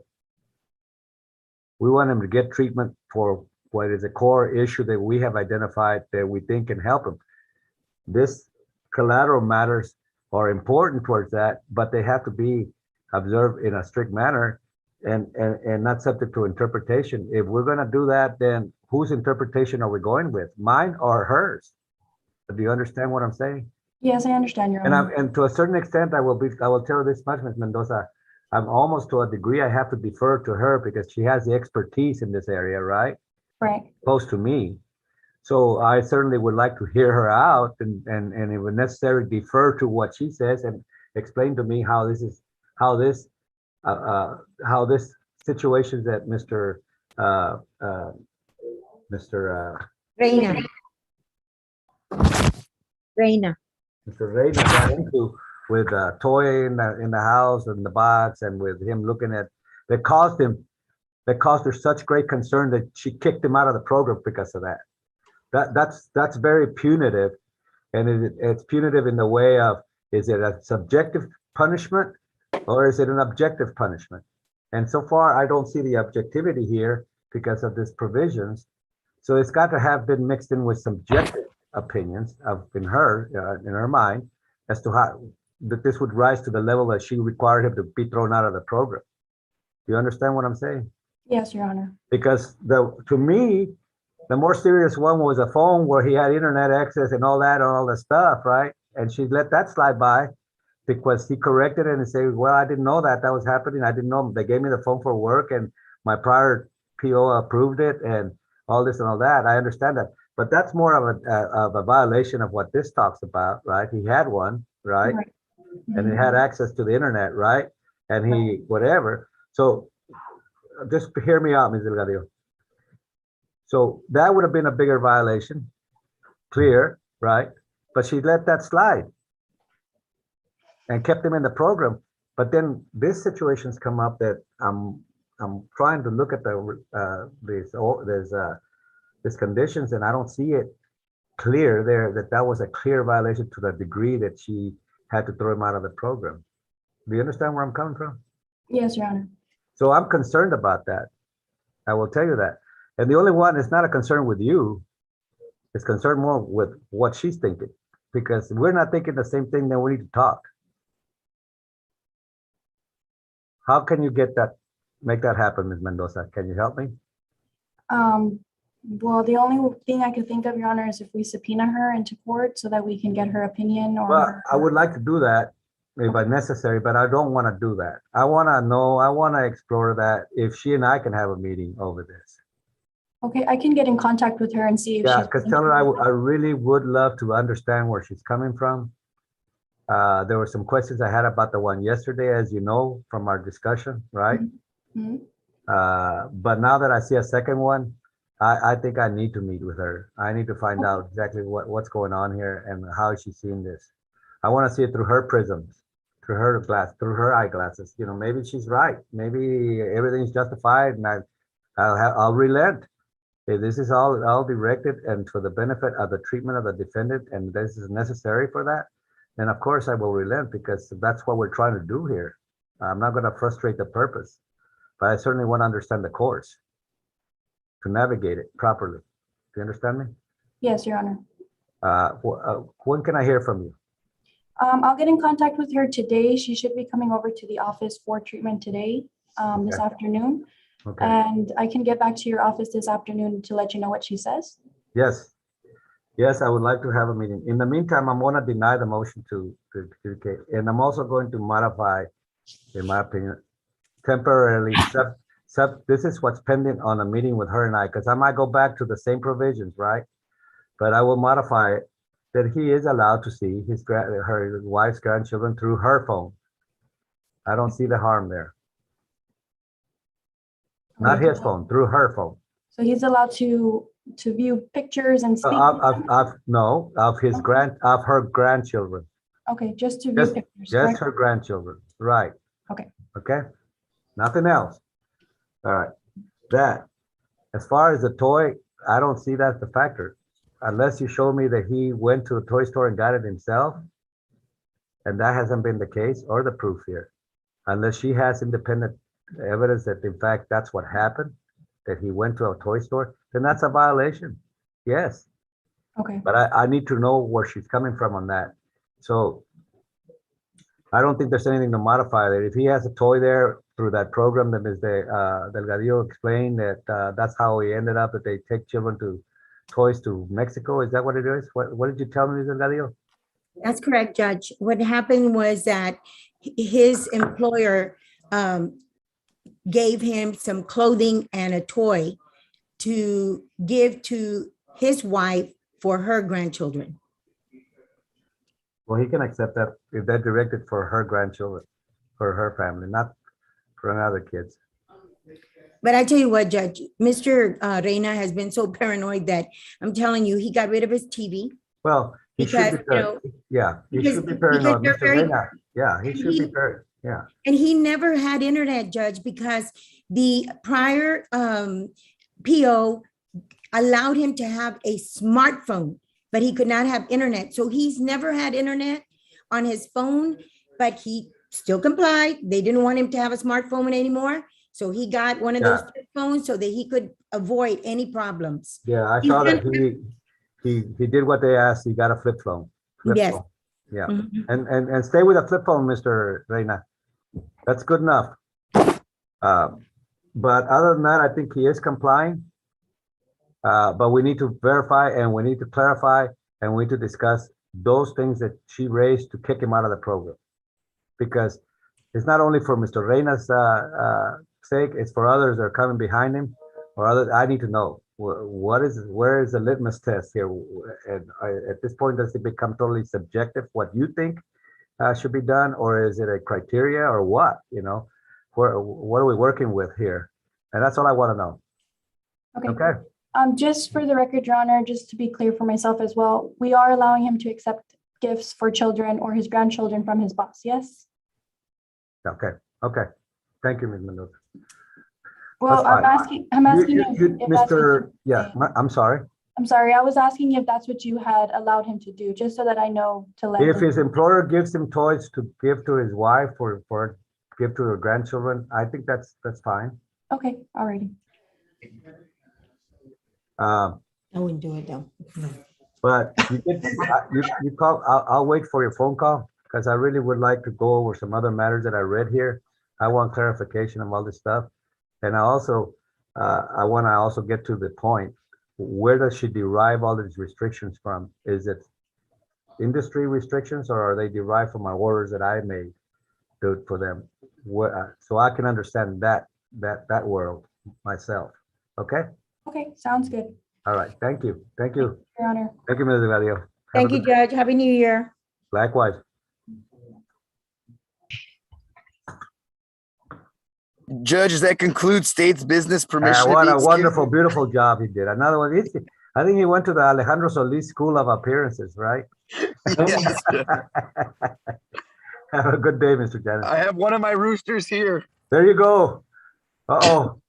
We want him to get treatment for what is a core issue that we have identified that we think can help him. This collateral matters are important towards that, but they have to be observed in a strict manner and not subject to interpretation. If we're going to do that, then whose interpretation are we going with? Mine or hers? Do you understand what I'm saying? Yes, I understand, Your Honor. And to a certain extent, I will tell you this much, Ms. Mendoza. I'm almost to a degree I have to defer to her because she has the expertise in this area, right? Right. Close to me. So I certainly would like to hear her out and if necessary, defer to what she says and explain to me how this situation that Mr. Reina. Mr. Reyna got into with a toy in the house and the box, and with him looking at, that caused her such great concern that she kicked him out of the program because of that. That's very punitive, and it's punitive in the way of, is it a subjective punishment or is it an objective punishment? And so far, I don't see the objectivity here because of these provisions. So it's got to have been mixed in with subjective opinions in her mind, as to how that this would rise to the level that she required him to be thrown out of the program. Do you understand what I'm saying? Yes, Your Honor. Because to me, the more serious one was a phone where he had internet access and all that stuff, right? And she let that slide by because he corrected it and said, well, I didn't know that was happening. I didn't know. They gave me the phone for work and my prior PO approved it and all this and all that. I understand that. But that's more of a violation of what this talks about, right? He had one, right? And he had access to the internet, right? And he, whatever. So just hear me out, Ms. Delgadillo. So that would have been a bigger violation, clear, right? But she let that slide and kept him in the program. But then this situation's come up that I'm trying to look at these conditions, and I don't see it clear there that was a clear violation to the degree that she had to throw him out of the program. Do you understand where I'm coming from? Yes, Your Honor. So I'm concerned about that. I will tell you that. And the only one is not a concern with you. It's concerned more with what she's thinking. Because if we're not thinking the same thing, then we need to talk. How can you make that happen, Ms. Mendoza? Can you help me? Well, the only thing I could think of, Your Honor, is if we subpoena her into court so that we can get her opinion or. Well, I would like to do that if necessary, but I don't want to do that. I want to explore that if she and I can have a meeting over this. Okay, I can get in contact with her and see if Yeah, she's. because tell her I really would love to understand where she's coming from. There were some questions I had about the one yesterday, as you know, from our discussion, right? Mm-hmm. But now that I see a second one, I think I need to meet with her. I need to find out exactly what's going on here and how she's seeing this. I want to see it through her prisms, through her eyeglasses. You know, maybe she's right. Maybe everything's justified, and I'll relent. If this is all directed and for the benefit of the treatment of the defendant, and this is necessary for that, then of course I will relent, because that's what we're trying to do here. I'm not going to frustrate the purpose, but I certainly want to understand the course to navigate it properly. Do you understand me? Yes, Your Honor. When can I hear from you? I'll get in contact with her today. She should be coming over to the office for treatment today, this afternoon. Okay. And I can get back to your office this afternoon to let you know what she says. Yes. Yes, I would like to have a meeting. In the meantime, I'm going to deny the motion to communicate. And I'm also going to modify, in my opinion, temporarily, this is what's pending on a meeting with her and I, because I might go back to the same provisions, right? But I will modify it that he is allowed to see her wife's grandchildren through her phone. I don't see the harm there. Not his phone, through her phone. So he's allowed to view pictures and speak. Of her grandchildren. Okay, just to view pictures. Just her grandchildren, right? Okay. Okay, nothing else. All right, that. As far as the toy, I don't see that's the factor, unless you show me that he went to a toy store and got it himself, and that hasn't been the case, or the proof here, unless she has independent evidence that in fact that's what happened, that he went to a toy store, then that's a violation. Yes. Okay. But I need to know where she's coming from on that. So I don't think there's anything to modify there. If he has a toy there through that program that Ms. Delgadillo explained, that that's how he ended up, that they take children to toys to Mexico. Is that what it is? What did you tell me, Ms. Delgadillo? That's correct, Judge. What happened was that his employer gave him some clothing and a toy to give to his wife for her grandchildren. Well, he can accept that if they're directed for her grandchildren, for her family, not for another kids. But I tell you what, Judge, Mr. Reina has been so paranoid that I'm telling you, he got rid of his TV. Well, He should because, be you know, paranoid. Yeah, he because- should be paranoid. they're Mr. very- Reyna, yeah, he should be paranoid. Yeah. And he never had internet, Judge, because the prior PO allowed him to have a smartphone, but he could not have internet. So he's never had internet on his phone, but he still complied. They didn't want him to have a smartphone anymore. So he got one of those flip phones so that he could avoid any problems. Yeah, I He's saw that been- he did what they asked. He got a flip phone. Yes. Phone. Yeah. Mhm. And stay with a flip phone, Mr. Reyna. That's good enough. But other than that, I think he is complying. But we need to verify and we need to clarify and we need to discuss those things that she raised to kick him out of the program. Because it's not only for Mr. Reyna's sake, it's for others that are coming behind him or others. I need to know where is the litmus test here? And at this point, does it become totally subjective what you think should be done, or is it a criteria or what, you know? What are we working with here? And that's all I want to know. Okay. Just for the record, Your Honor, just to be clear for myself as well, we are allowing him to accept gifts for children or his grandchildren from his boss, yes? Okay. Okay. Thank you, Ms. Mendoza. Well, That's fine. I'm asking if that's what Mr. you- Yeah, I'm sorry. I'm sorry, I was asking if that's what you had allowed him to do, just so that I know to let If him. his employer gives him toys to give to his wife or give to her grandchildren, I think that's fine. Okay, alrighty. I wouldn't do it though. But you call, I'll wait for your phone call because I really would like to go over some other matters that I read here. I want clarification of all this stuff. And I also, I want to also get to the point. Where does she derive all these restrictions from? Is it industry restrictions or are they derived from my orders that I made for them? So I can understand that world myself. Okay? Okay, sounds good, All right. Thank you. Thank you. Your Honor. Thank you, Ms. Delgado. Thank you, Judge. Happy New Year. Likewise. Judge, that concludes state's business permission. What to a be wonderful, beautiful job he did. Another one. I think he went to the Alejandro Solis School of Appearances, right? Yes, Judge. Have a good day, Mr. Janet. I have one of my roosters here. There you go. Uh-oh.